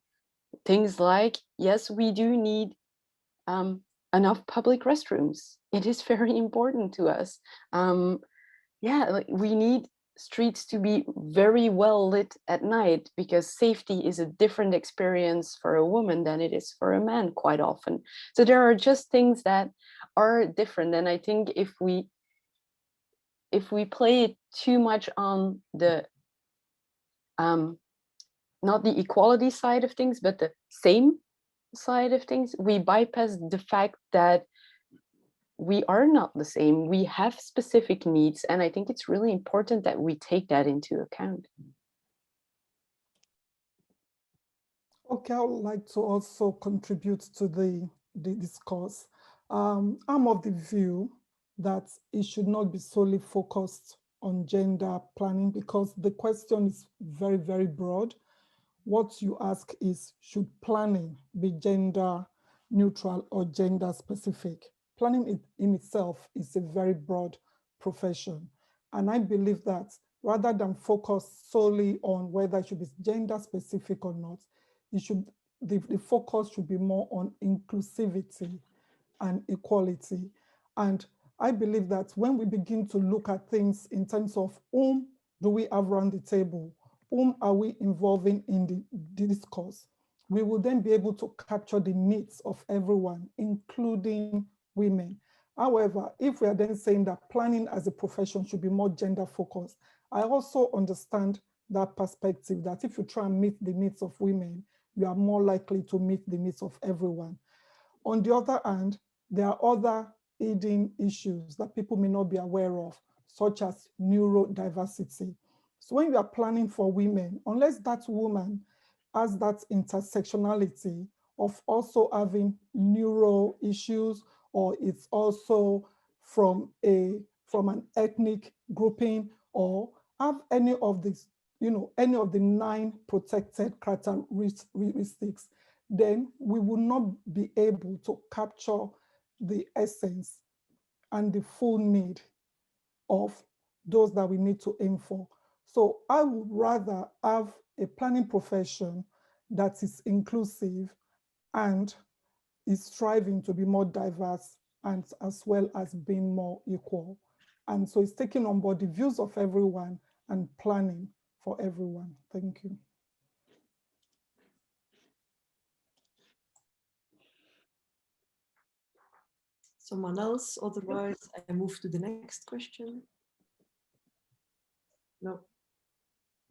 Things like, yes, we do need enough public restrooms. It is very important to us. We need streets to be very well lit at night because safety is a different experience for a woman than it is for a man quite often. So there are just things that are different. And I think if we play it too much on the not the equality side of things, but the same side of things, we bypass the fact that we are not the same. We have specific needs. And I think it's really important that we take that into account. Okay, I would like to also contribute to the discourse. I'm of the view that it should not be solely focused on gender planning because the question is very, very broad. What you ask is, should planning be gender neutral or gender specific? Planning in itself is a very broad profession. And I believe that rather than focus solely on whether it should be gender specific or not, the focus should be more on inclusivity and equality. And I believe that when we begin to look at things in terms of whom do we have around the table, whom are we involving in the discourse, we will then be able to capture the needs of everyone, including women. However, if we are then saying that planning as a profession should be more gender focused, I also understand that perspective that if you try and meet the needs of women, you are more likely to meet the needs of everyone. On the other hand, there are other hidden issues that people may not be aware of, such as neurodiversity. So when you are planning for women, unless that woman has that intersectionality of also having neuro issues, or it's also from an ethnic grouping, or have any of these, any of the 9 protected characteristics, then we will not be able to capture the essence and the full need of those that we need to aim for. So I would rather have a planning profession that is inclusive and is striving to be more diverse and as well as being more equal. And so it's taking on board the views of everyone and planning for everyone. Thank you. Someone else? Otherwise, I move to the next question. No.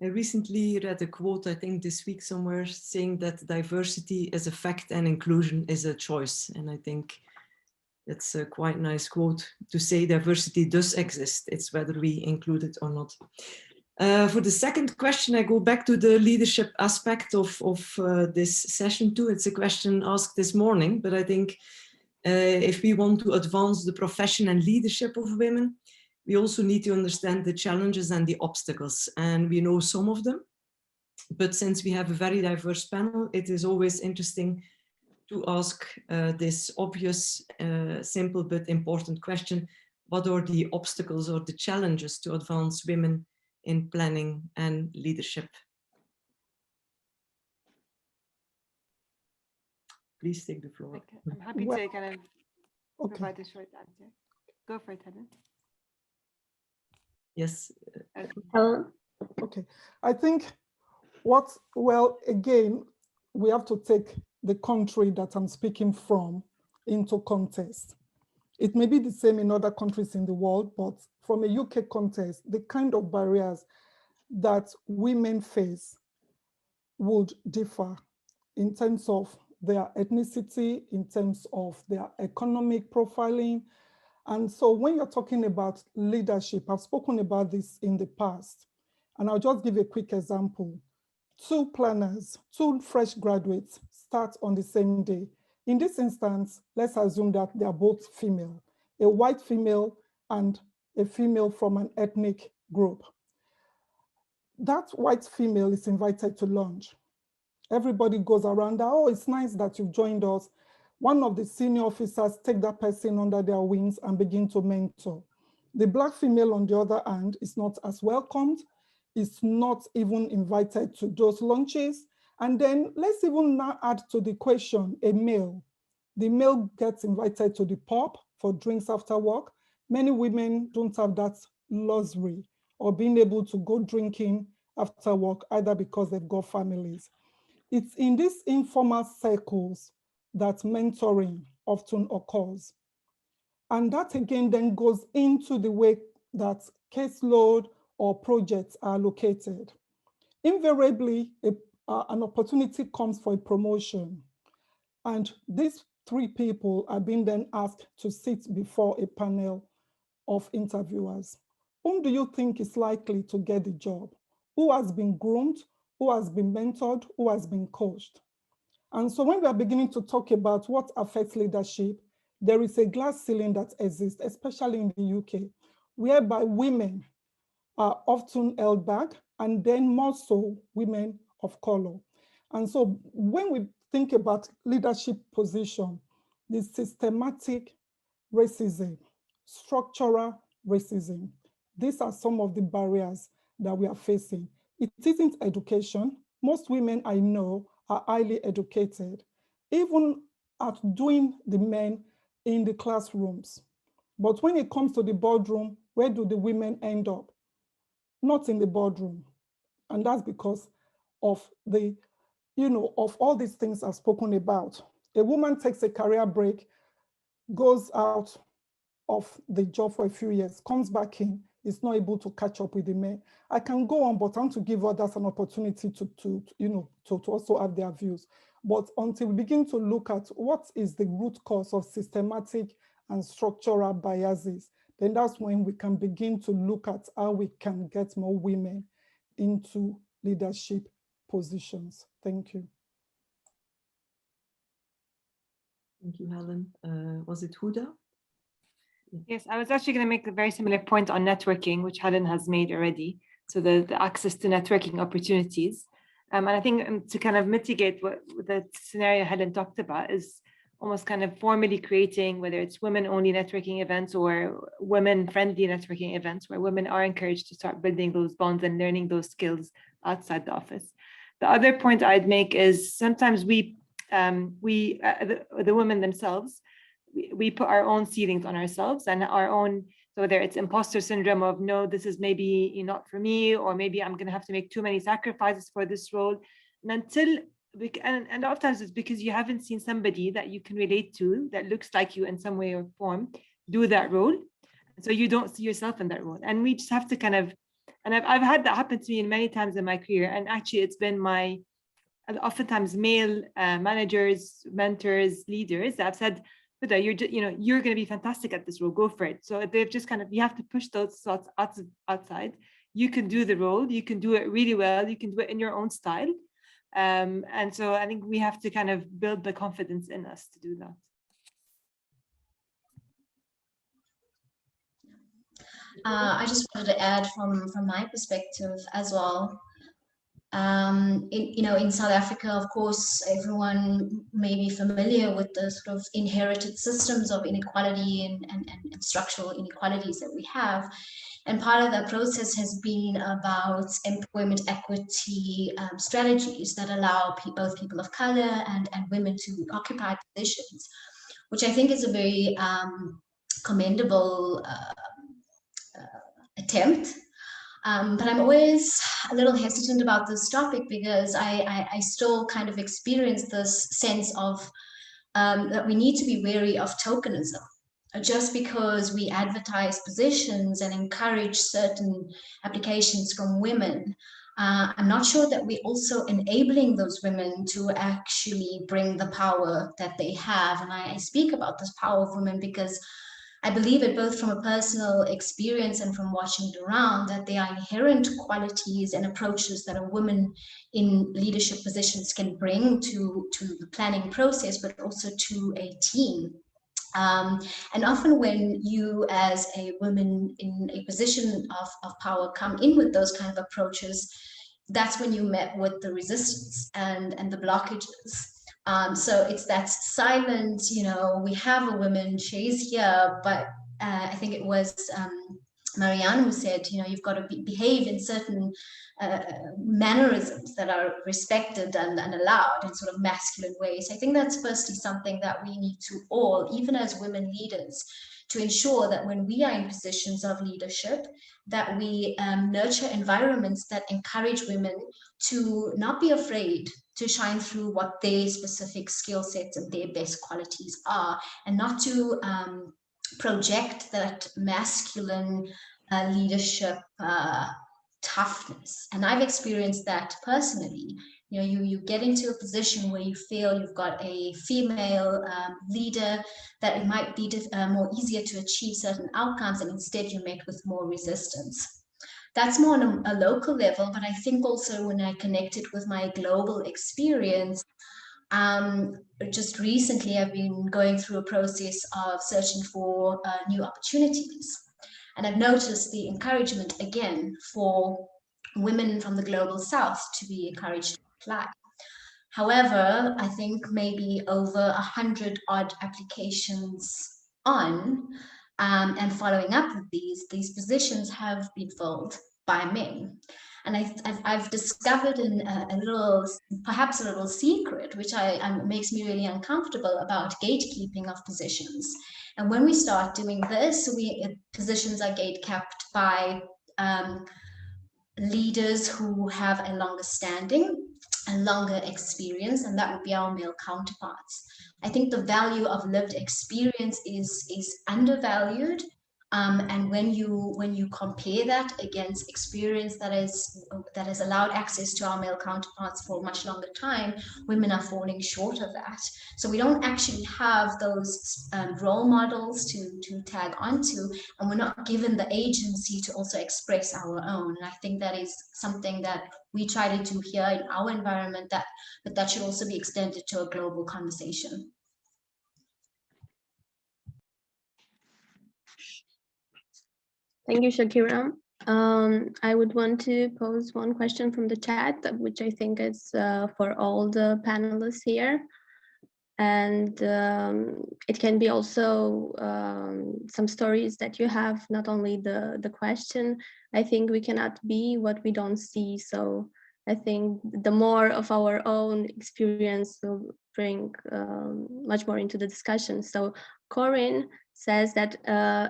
I recently read a quote, I think this week somewhere, saying that diversity is a fact and inclusion is a choice. And I think it's a quite nice quote to say diversity does exist. It's whether we include it or not. For the second question, I go back to the leadership aspect of this session too. It's a question asked this morning, but I think If we want to advance the profession and leadership of women, we also need to understand the challenges and the obstacles, and we know some of them. But since we have a very diverse panel, it is always interesting to ask this obvious, simple but important question: what are the obstacles or the challenges to advance women in planning and leadership? Please take the floor. Okay. I'm happy to kind of provide a short answer. Go for it, Helen. Yes. Okay. I think again, we have to take the country that I'm speaking from into context. It may be the same in other countries in the world, but from a UK context, the kind of barriers that women face would differ in terms of their ethnicity, in terms of their economic profiling. And so when you're talking about leadership, I've spoken about this in the past, and I'll just give a quick example. 2 planners, 2 fresh graduates start on the same day. In this instance, let's assume that they are both female, a white female and a female from an ethnic group. That white female is invited to lunch. Everybody goes around, oh, it's nice that you've joined us. One of the senior officers take that person under their wings and begin to mentor. The black female, on the other hand, is not as welcomed, is not even invited to those lunches. And then let's even now add to the question, a male. The male gets invited to the pub for drinks after work. Many women don't have that luxury or being able to go drinking after work, either because they've got families. It's in these informal circles that mentoring often occurs. And that again then goes into the way that caseload or projects are located. Invariably, an opportunity comes for a promotion, and these 3 people are being then asked to sit before a panel of interviewers. Whom do you think is likely to get the job? Who has been groomed? Who has been mentored? Who has been coached? And so when we are beginning to talk about what affects leadership, there is a glass ceiling that exists, especially in the UK, whereby women are often held back, and then more so women of color. And so when we think about leadership position, the systematic racism, structural racism, these are some of the barriers that we are facing. It isn't education. Most women I know are highly educated, even outdoing the men in the classrooms. But when it comes to the boardroom, where do the women end up? Not in the boardroom. And that's because of the, of all these things I've spoken about. A woman takes a career break, goes out of the job for a few years, comes back in, is not able to catch up with the men. I can go on, but I want to give others an opportunity to also have their views. But until we begin to look at what is the root cause of systematic and structural biases, then that's when we can begin to look at how we can get more women into leadership positions. Thank you. Thank you, Helen. Was it Huda? Yes, I was actually going to make a very similar point on networking, which Helen has made already. So the access to networking opportunities. And I think to kind of mitigate what the scenario Helen talked about is almost kind of formally creating, whether it's women-only networking events or women-friendly networking events, where women are encouraged to start building those bonds and learning those skills outside the office. The other point I'd make is sometimes the women themselves, we put our own ceilings on ourselves and our own, so whether it's imposter syndrome of, no, this is maybe not for me, or maybe I'm going to have to make too many sacrifices for this role. And oftentimes it's because you haven't seen somebody that you can relate to that looks like you in some way or form do that role. So you don't see yourself in that role. And we just have to kind of, and I've had that happen to me many times in my career. And actually it's been oftentimes male managers, mentors, leaders that have said, Huda, you're going to be fantastic at this role, go for it. So they've just kind of, you have to push those thoughts outside. You can do the role, you can do it really well, you can do it in your own style. And so I think we have to kind of build the confidence in us to do that. I just wanted to add from my perspective as well. In South Africa, of course, everyone may be familiar with the sort of inherited systems of inequality and structural inequalities that we have. And part of that process has been about employment equity strategies that allow both people of color and women to occupy positions, which I think is a very commendable attempt. But I'm always a little hesitant about this topic because I still kind of experience this sense of that we need to be wary of tokenism. Just because we advertise positions and encourage certain applications from women, I'm not sure that we're also enabling those women to actually bring the power that they have. And I speak about this power of women because I believe it both from a personal experience and from watching it around, that there are inherent qualities and approaches that a woman in leadership positions can bring to the planning process, but also to a team. And often when you as a woman in a position of power come in with those kind of approaches, that's when you met with the resistance and the blockages. So it's that silent, we have a woman, she's here, but I think it was Marianne who said, you've got to behave in certain mannerisms that are respected and allowed in sort of masculine ways. I think that's firstly something that we need to all, even as women leaders, to ensure that when we are in positions of leadership, that we nurture environments that encourage women to not be afraid to shine through what their specific skill sets and their best qualities are, and not to project that masculine leadership toughness. And I've experienced that personally. You get into a position where you feel you've got a female leader, that it might be more easier to achieve certain outcomes, and instead you're met with more resistance. That's more on a local level, but I think also when I connect it with my global experience, just recently I've been going through a process of searching for new opportunities. And I've noticed the encouragement again for women from the global south to be encouraged to apply. However, I think maybe over 100 odd applications on, and following up with these positions have been filled by men. And I've discovered perhaps a little secret, which makes me really uncomfortable, about gatekeeping of positions. And when we start doing this, positions are gate-kept by leaders who have a longer standing and longer experience, and that would be our male counterparts. I think the value of lived experience is undervalued. And when you compare that against experience that has allowed access to our male counterparts for a much longer time, women are falling short of that. So we don't actually have those role models to tag onto, and we're not given the agency to also express our own. And I think that is something that we try to do here in our environment, but that should also be extended to a global conversation. Thank you, Shaakira. I would want to pose one question from the chat, which I think is for all the panelists here. And it can be also some stories that you have, not only the question. I think we cannot be what we don't see. So I think the more of our own experience will bring much more into the discussion. So Corrin says that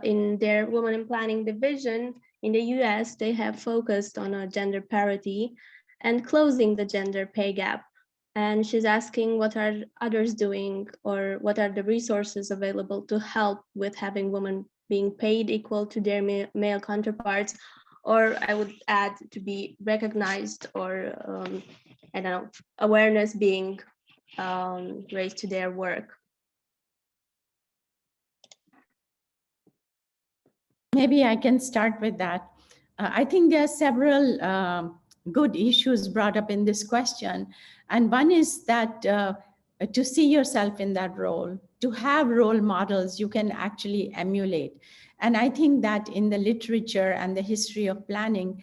in their Women in Planning division in the US, they have focused on gender parity and closing the gender pay gap. And she's asking what are others doing, or what are the resources available to help with having women being paid equal to their male counterparts, or I would add to be recognized, or I don't know, awareness being raised to their work. Maybe I can start with that. I think there are several good issues brought up in this question. And one is that to see yourself in that role, to have role models you can actually emulate. And I think that in the literature and the history of planning,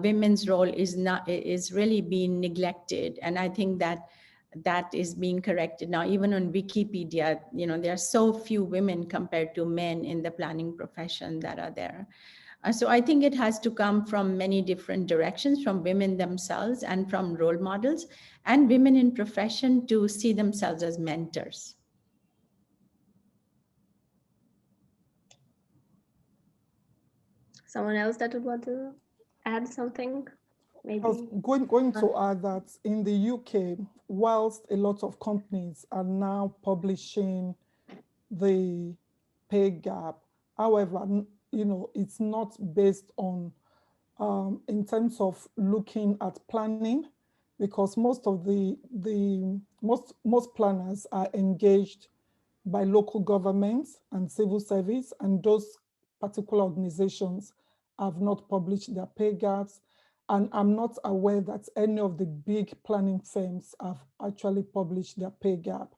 women's role is really being neglected. And I think that is being corrected now. Even on Wikipedia, there are so few women compared to men in the planning profession that are there. So I think it has to come from many different directions, from women themselves and from role models, and women in profession to see themselves as mentors. Someone else that would want to add something? Maybe. I was going to add that in the UK, whilst a lot of companies are now publishing the pay gap, however, it's not based on, in terms of looking at planning, because most of most planners are engaged by local governments and civil service, and those particular organizations have not published their pay gaps. And I'm not aware that any of the big planning firms have actually published their pay gap.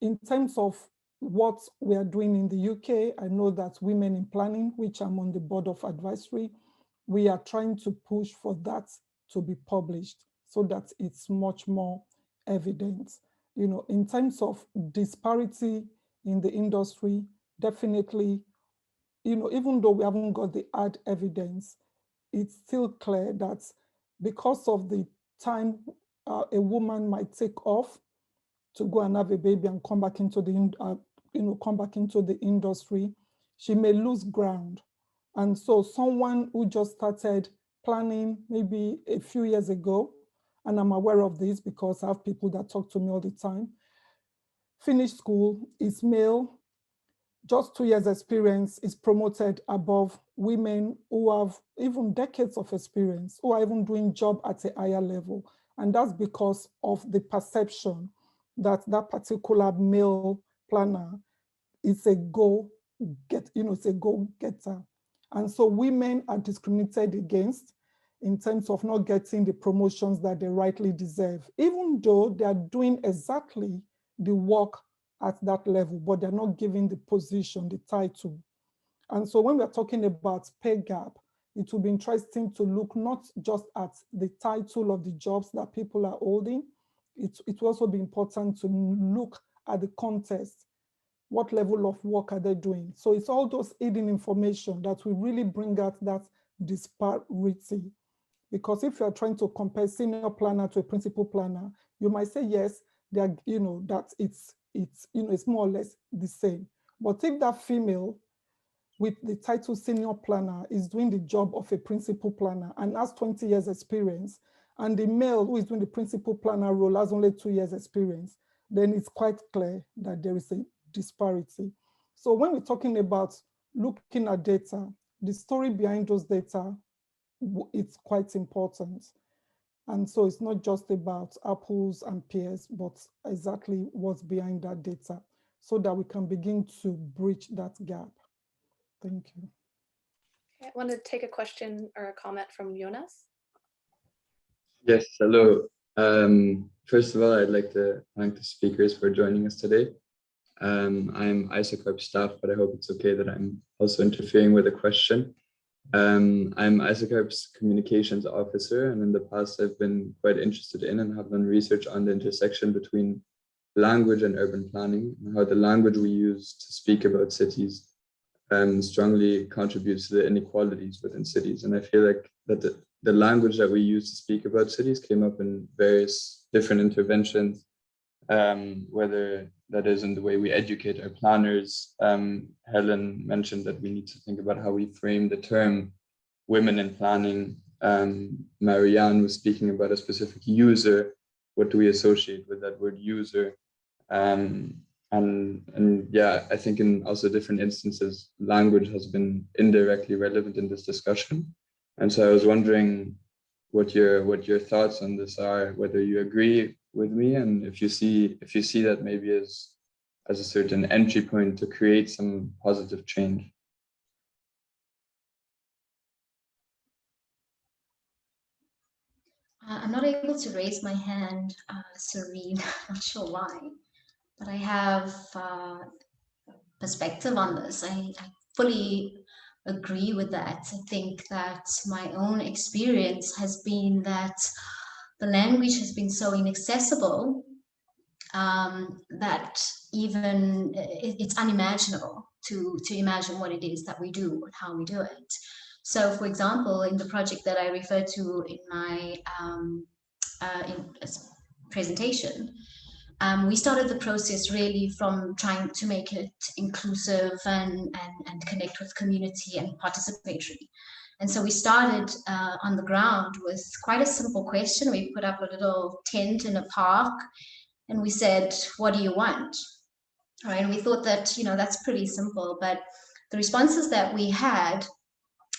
In terms of what we are doing in the UK, I know that Women in Planning, which I'm on the board of advisory, we are trying to push for that to be published so that it's much more evident. In terms of disparity in the industry, definitely, even though we haven't got the hard evidence, it's still clear that because of the time a woman might take off to go and have a baby and come back into the industry, she may lose ground. And so someone who just started planning maybe a few years ago, and I'm aware of this because I have people that talk to me all the time, finished school, is male, just 2 years experience is promoted above women who have even decades of experience, who are even doing job at a higher level. And that's because of the perception that that particular male planner is a go-getter. And so women are discriminated against in terms of not getting the promotions that they rightly deserve, even though they are doing exactly the work at that level, but they're not given the position, the title. And so when we're talking about pay gap, it will be interesting to look not just at the title of the jobs that people are holding, it will also be important to look at the context. What level of work are they doing? So it's all those hidden information that will really bring out that disparity. Because if you're trying to compare senior planner to a principal planner, you might say, yes, they are, that it's more or less the same. But if that female with the title senior planner is doing the job of a principal planner and has 20 years experience, and the male who is doing the principal planner role has only 2 years experience, then it's quite clear that there is a disparity. So when we're talking about looking at data, the story behind those data, it's quite important. And so it's not just about apples and pears, but exactly what's behind that data so that we can begin to bridge that gap. Thank you. I want to take a question or a comment from Jonas. Yes, hello. First of all, I'd like to thank the speakers for joining us today. I'm ISOCARP staff, but I hope it's okay that I'm also interfering with a question. I'm ISOCARP's communications officer, and in the past I've been quite interested in and have done research on the intersection between language and urban planning, and how the language we use to speak about cities strongly contributes to the inequalities within cities. And I feel like that the language that we use to speak about cities came up in various different interventions, whether that is in the way we educate our planners. Helen mentioned that we need to think about how we frame the term women in planning. Marianne was speaking about a specific user. What do we associate with that word user? And yeah, I think in also different instances, language has been indirectly relevant in this discussion. And so I was wondering what your thoughts on this are, whether you agree with me, and if you see that maybe as a certain entry point to create some positive change. I'm not able to raise my hand, Serene, not sure why, but I have perspective on this. I fully agree with that. I think that my own experience has been that the language has been so inaccessible that even it's unimaginable to imagine what it is that we do and how we do it. So, for example, in the project that I referred to in my presentation, we started the process really from trying to make it inclusive and connect with community and participatory. And so we started on the ground with quite a simple question. We put up a little tent in a park and we said, what do you want? All right, and we thought that, you know, that's pretty simple, but the responses that we had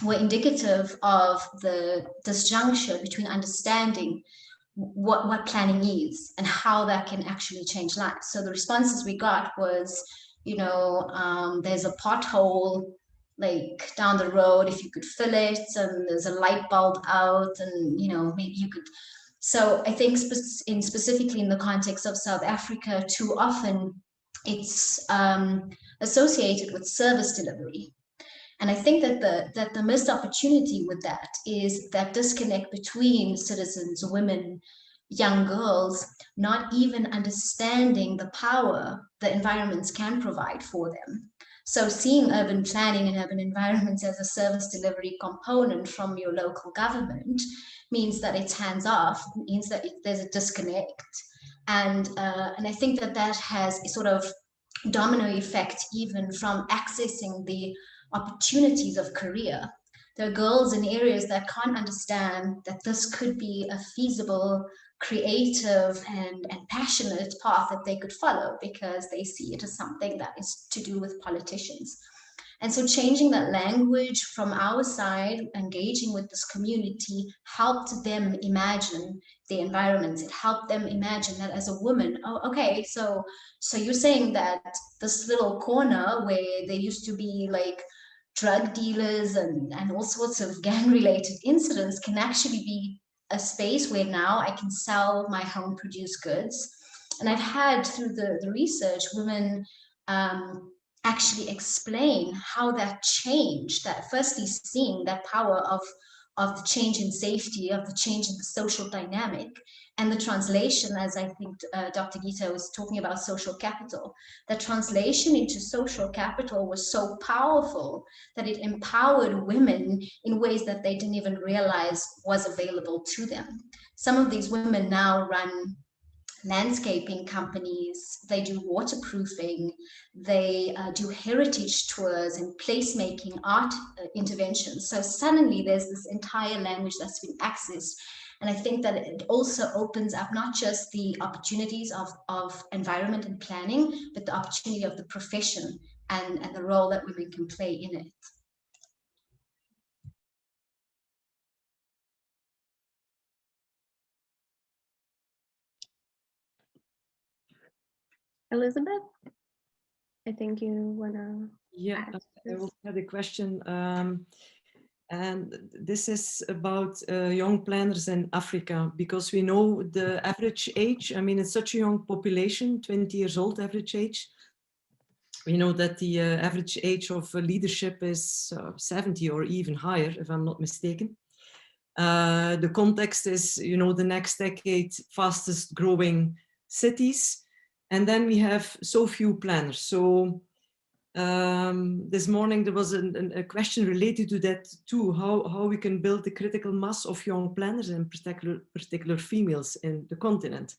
were indicative of the disjuncture between understanding what planning is and how that can actually change lives. So the responses we got was, you know, there's a pothole like down the road, if you could fill it, and there's a light bulb out, and, you know, maybe you could. So I think specifically in the context of South Africa, too often it's associated with service delivery. And I think that the missed opportunity with that is that disconnect between citizens, women, young girls, not even understanding the power the environments can provide for them. So seeing urban planning and urban environments as a service delivery component from your local government means that it's hands off, means that there's a disconnect. And I think that that has a sort of domino effect even from accessing the opportunities of career. There are girls in areas that can't understand that this could be a feasible, creative, and passionate path that they could follow because they see it as something that is to do with politicians. And so changing that language from our side, engaging with this community, helped them imagine the environments. It helped them imagine that as a woman, oh, okay, so you're saying that this little corner where there used to be like drug dealers and all sorts of gang-related incidents can actually be a space where now I can sell my home-produced goods. And I've had, through the research, women actually explain how that changed, that firstly seeing that power of the change in safety, of the change in the social dynamic, and the translation, as I think Dr. Geeta was talking about social capital, the translation into social capital was so powerful that it empowered women in ways that they didn't even realize was available to them. Some of these women now run landscaping companies, they do waterproofing, they do heritage tours and placemaking art interventions. So suddenly there's this entire language that's been accessed. And I think that it also opens up not just the opportunities of environment and planning, but the opportunity of the profession and the role that women can play in it. Elisabeth, I think you want to. Yeah, I also had a question. And this is about young planners in Africa, because we know the average age, I mean, it's such a young population, 20 years old average age. We know that the average age of leadership is 70 or even higher, if I'm not mistaken. The context is, you know, the next decade, fastest growing cities. And then we have so few planners. So this morning there was a question related to that too, how we can build the critical mass of young planners, and particular females in the continent.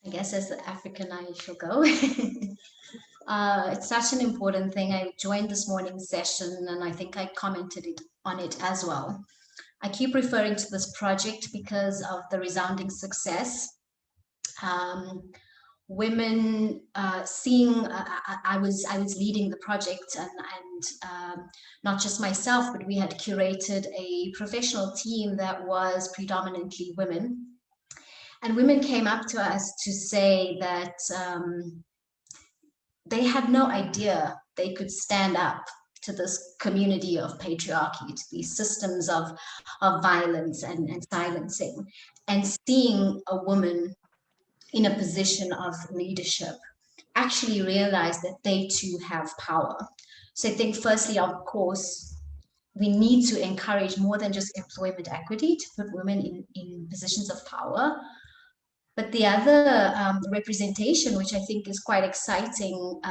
I guess as the African I shall go. It's such an important thing. I joined this morning's session and I think I commented on it as well. I keep referring to this project because of the resounding success. Women seeing, I was leading the project and not just myself, but we had curated a professional team that was predominantly women. And women came up to us to say that they had no idea they could stand up to this community of patriarchy, to these systems of violence and silencing, and seeing a woman in a position of leadership actually realize that they too have power. So I think firstly, of course, we need to encourage more than just employment equity to put women in positions of power. But the other representation, which I think is quite exciting,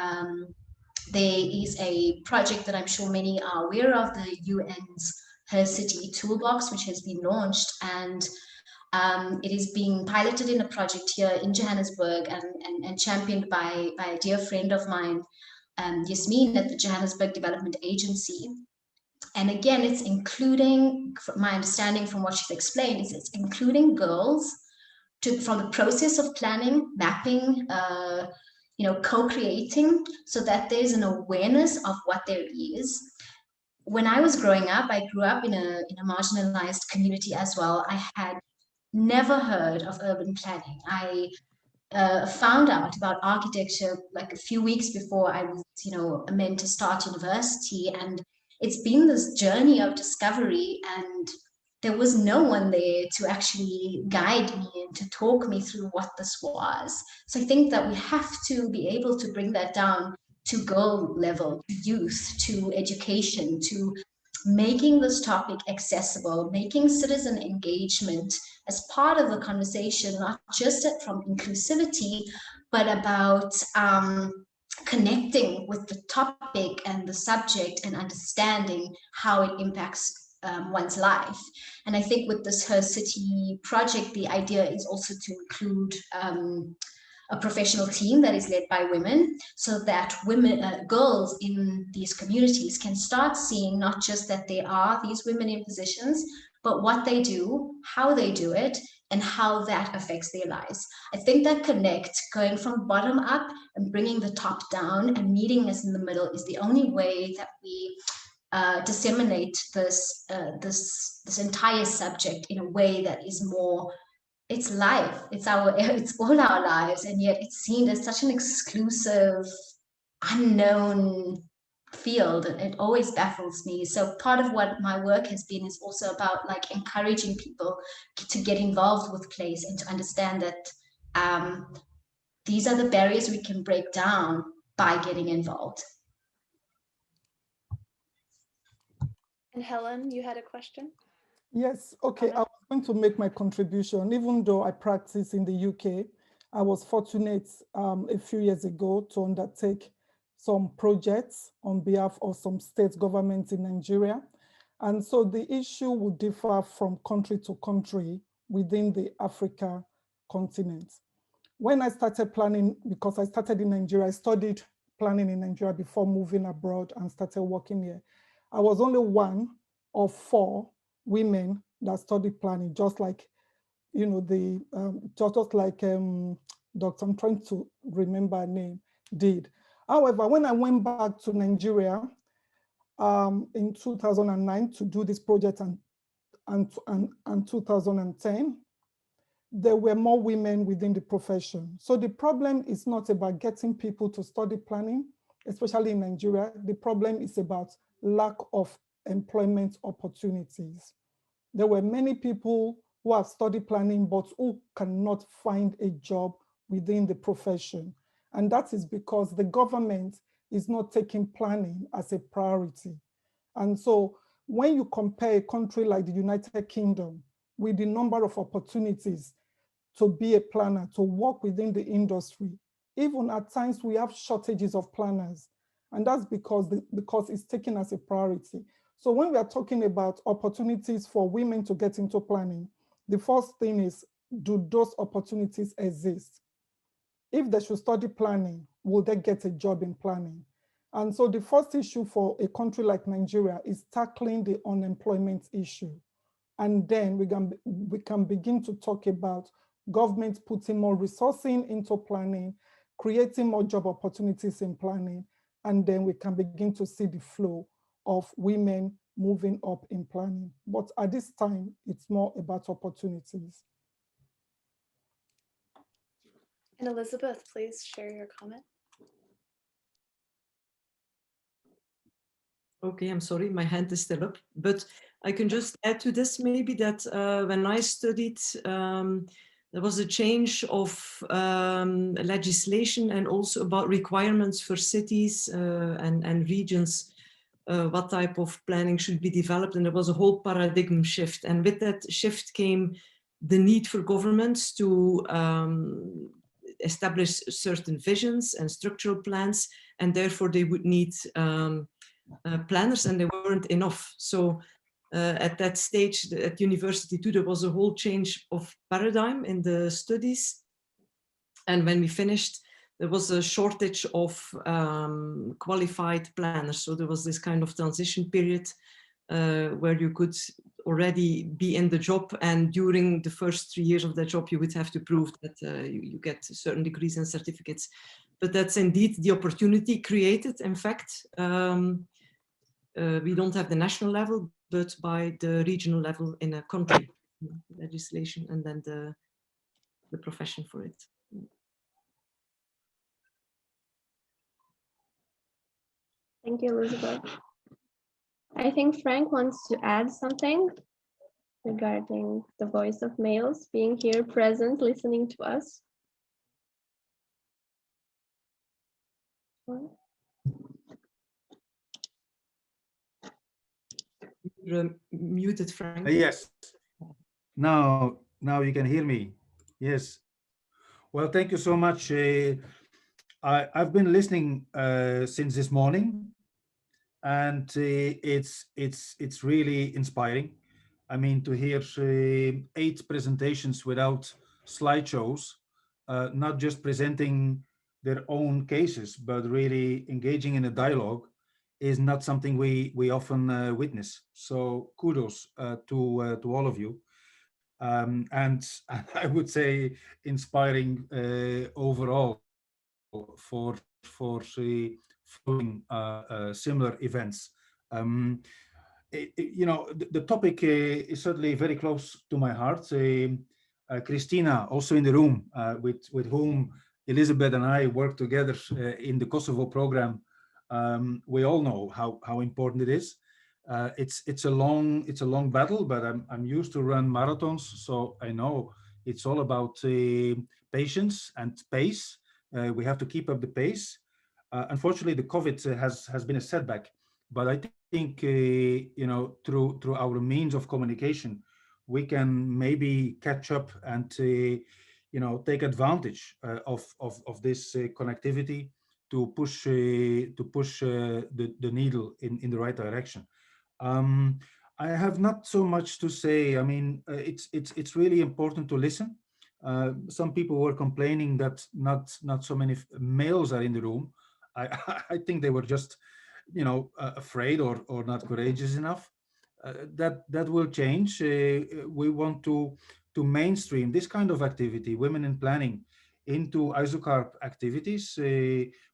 there is a project that I'm sure many are aware of, the UN's Her City Toolbox, which has been launched, and it is being piloted in a project here in Johannesburg and championed by a dear friend of mine, Yasmin, at the Johannesburg Development Agency. And again, it's including, from my understanding from what she's explained, is it's including girls from the process of planning, mapping, co-creating, so that there's an awareness of what there is. When I was growing up, I grew up in a marginalized community as well. I had never heard of urban planning. I found out about architecture like a few weeks before I was, meant to start university. And it's been this journey of discovery, and there was no one there to actually guide me and to talk me through what this was. So I think that we have to be able to bring that down to girl level, to youth, to education, to making this topic accessible, making citizen engagement as part of the conversation, not just from inclusivity, but about connecting with the topic and the subject and understanding how it impacts one's life. And I think with this Her City project, the idea is also to include a professional team that is led by women, so that women, girls in these communities can start seeing not just that there are these women in positions, but what they do, how they do it, and how that affects their lives. I think that connect, going from bottom up and bringing the top down and meeting us in the middle, is the only way that we disseminate this entire subject in a way that is more, it's life, it's all our lives, and yet it's seen as such an exclusive, unknown field. It always baffles me. So part of what my work has been is also about like encouraging people to get involved with place and to understand that these are the barriers we can break down by getting involved. And Helen, you had a question? Yes, okay. I was going to make my contribution. Even though I practice in the UK, I was fortunate a few years ago to undertake some projects on behalf of some state governments in Nigeria. And so the issue would differ from country to country within the Africa continent. When I started planning, because I started in Nigeria, I studied planning in Nigeria before moving abroad and started working here. I was only one of 4 women that studied planning, just like, just like Dr. I'm trying to remember her name, did. However, when I went back to Nigeria in 2009 to do this project and 2010, there were more women within the profession. So the problem is not about getting people to study planning, especially in Nigeria. The problem is about lack of employment opportunities. There were many people who have studied planning, but who cannot find a job within the profession. And that is because the government is not taking planning as a priority. And so when you compare a country like the United Kingdom with the number of opportunities to be a planner, to work within the industry, even at times we have shortages of planners. And that's because it's taken as a priority. So when we are talking about opportunities for women to get into planning, the first thing is, do those opportunities exist? If they should study planning, will they get a job in planning? And so the first issue for a country like Nigeria is tackling the unemployment issue. And then we can begin to talk about government putting more resourcing into planning, creating more job opportunities in planning, and then we can begin to see the flow of women moving up in planning. But at this time, it's more about opportunities. And Elisabeth, please share your comment. Okay, I'm sorry, my hand is still up, but I can just add to this maybe that when I studied There was a change of legislation and also about requirements for cities and regions, what type of planning should be developed. And there was a whole paradigm shift. And with that shift came the need for governments to establish certain visions and structural plans, and therefore they would need planners, and they weren't enough. So at that stage, at university too, there was a whole change of paradigm in the studies. And when we finished, there was a shortage of qualified planners. So there was this kind of transition period where you could already be in the job, and during the first 3 years of that job, you would have to prove that you get certain degrees and certificates. But that's indeed the opportunity created. In fact, we don't have the national level, but by the regional level in a country, legislation, and then the profession for it. Thank you, Elisabeth. I think Frank wants to add something regarding the voice of males being here present, listening to us. You're muted, Frank. Yes. Now you can hear me. Yes. Well, thank you so much. I've been listening since this morning, and it's really inspiring. I mean, to hear 8 presentations without slideshows, not just presenting their own cases, but really engaging in a dialogue, is not something we often witness. So kudos to all of you. And I would say inspiring overall for following similar events. You know, the topic is certainly very close to my heart. Christina, also in the room, with whom Elisabeth and I work together in the Kosovo program, we all know how important it is. It's a long battle, but I'm used to run marathons, so I know it's all about patience and pace. We have to keep up the pace. Unfortunately, the COVID has been a setback, but I think you know, through our means of communication, we can maybe catch up and you know, take advantage of this connectivity to push the needle in the right direction. I have not so much to say. I mean, it's really important to listen. Some people were complaining that not so many males are in the room. I think they were just, you know, afraid or not courageous enough. That will change. We want to mainstream this kind of activity, women in planning, into ISOCARP activities.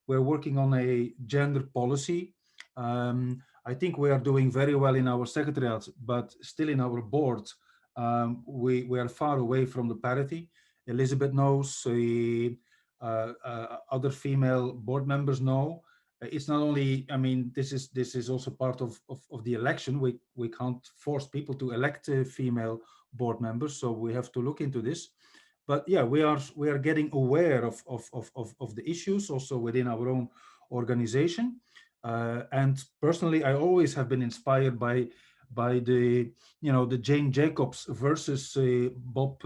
We're working on a gender policy. I think we are doing very well in our secretariats, but still in our board, we are far away from the parity. Elisabeth knows, other female board members know. It's not only, I mean, this is also part of the election. We can't force people to elect female board members, so we have to look into this. But yeah, we are getting aware of the issues also within our own organization. And personally, I always have been inspired by the, you know, the Jane Jacobs versus Bob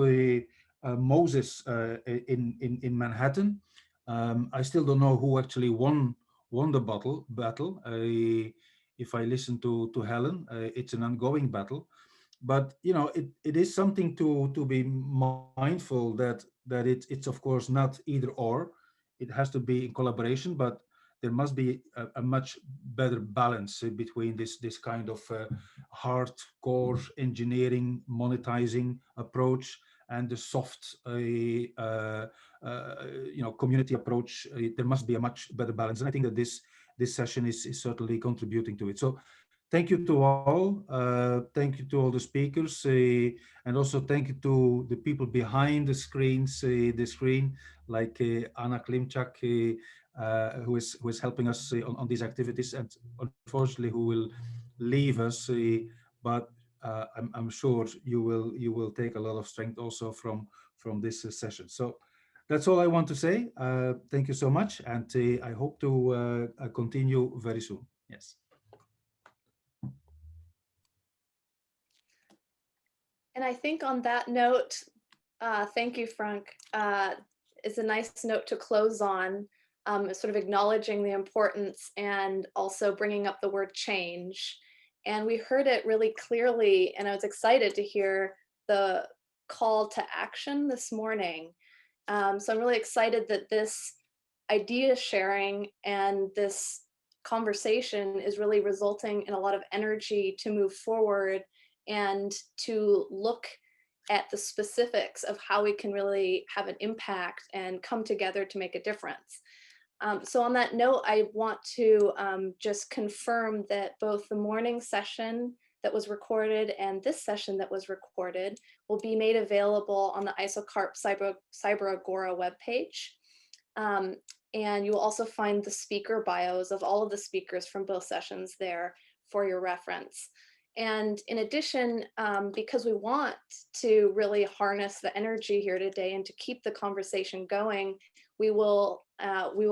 Moses in Manhattan. I still don't know who actually won the battle. If I listen to Helen, it's an ongoing battle. But you know, it is something to be mindful that it's of course not either or. It has to be in collaboration, but there must be a much better balance between this kind of hardcore engineering, monetizing approach and the soft, you know, community approach. There must be a much better balance, and I think that this session is certainly contributing to it. So, thank you to all. Thank you to all the speakers, and also thank you to the people behind the screens, the screen, like Anna Klimchak, who is helping us on these activities, and unfortunately who will leave us. But I'm sure you will take a lot of strength also from this session. So that's all I want to say. Thank you so much, and I hope to continue very soon. Yes. And I think on that note, thank you, Frank. It's a nice note to close on, sort of acknowledging the importance and also bringing up the word change. And we heard it really clearly, and I was excited to hear the call to action this morning. So I'm really excited that this idea sharing and this conversation is really resulting in a lot of energy to move forward and to look at the specifics of how we can really have an impact and come together to make a difference. So on that note, I want to just confirm that both the morning session that was recorded and this session that was recorded will be made available on the ISOCARP Cyber Agora webpage. And you will also find the speaker bios of all of the speakers from both sessions there for your reference. And in addition, because we want to really harness the energy here today and to keep the conversation going, we will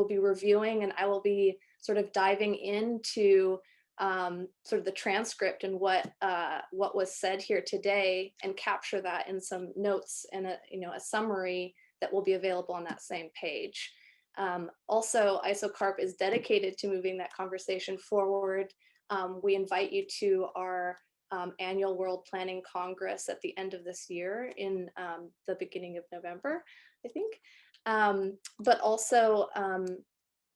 be reviewing, and I will be sort of diving into sort of the transcript and what was said here today, and capture that in some notes and a summary that will be available on that same page. Also, ISOCARP is dedicated to moving that conversation forward. We invite you to our annual World Planning Congress at the end of this year in the beginning of November, I think. But also,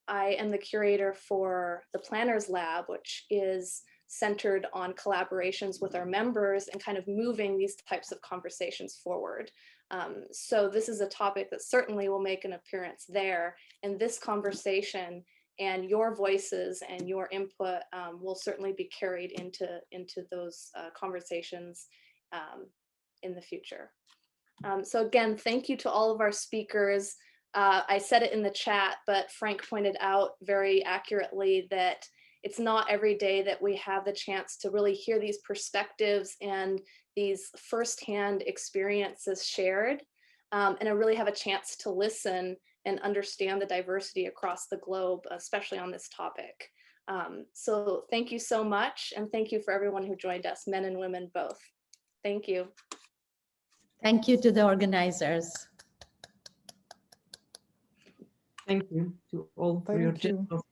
I am the curator for the Planners Lab, which is centered on collaborations with our members and kind of moving these types of conversations forward. So this is a topic that certainly will make an appearance there, and this conversation and your voices and your input will certainly be carried into those conversations in the future. So again, thank you to all of our speakers. I said it in the chat, but Frank pointed out very accurately that it's not every day that we have the chance to really hear these perspectives and these firsthand experiences shared, and I really have a chance to listen and understand the diversity across the globe, especially on this topic. So thank you so much, and thank you for everyone who joined us, men and women both. Thank you. Thank you to the organizers. Thank you to all for your generosity.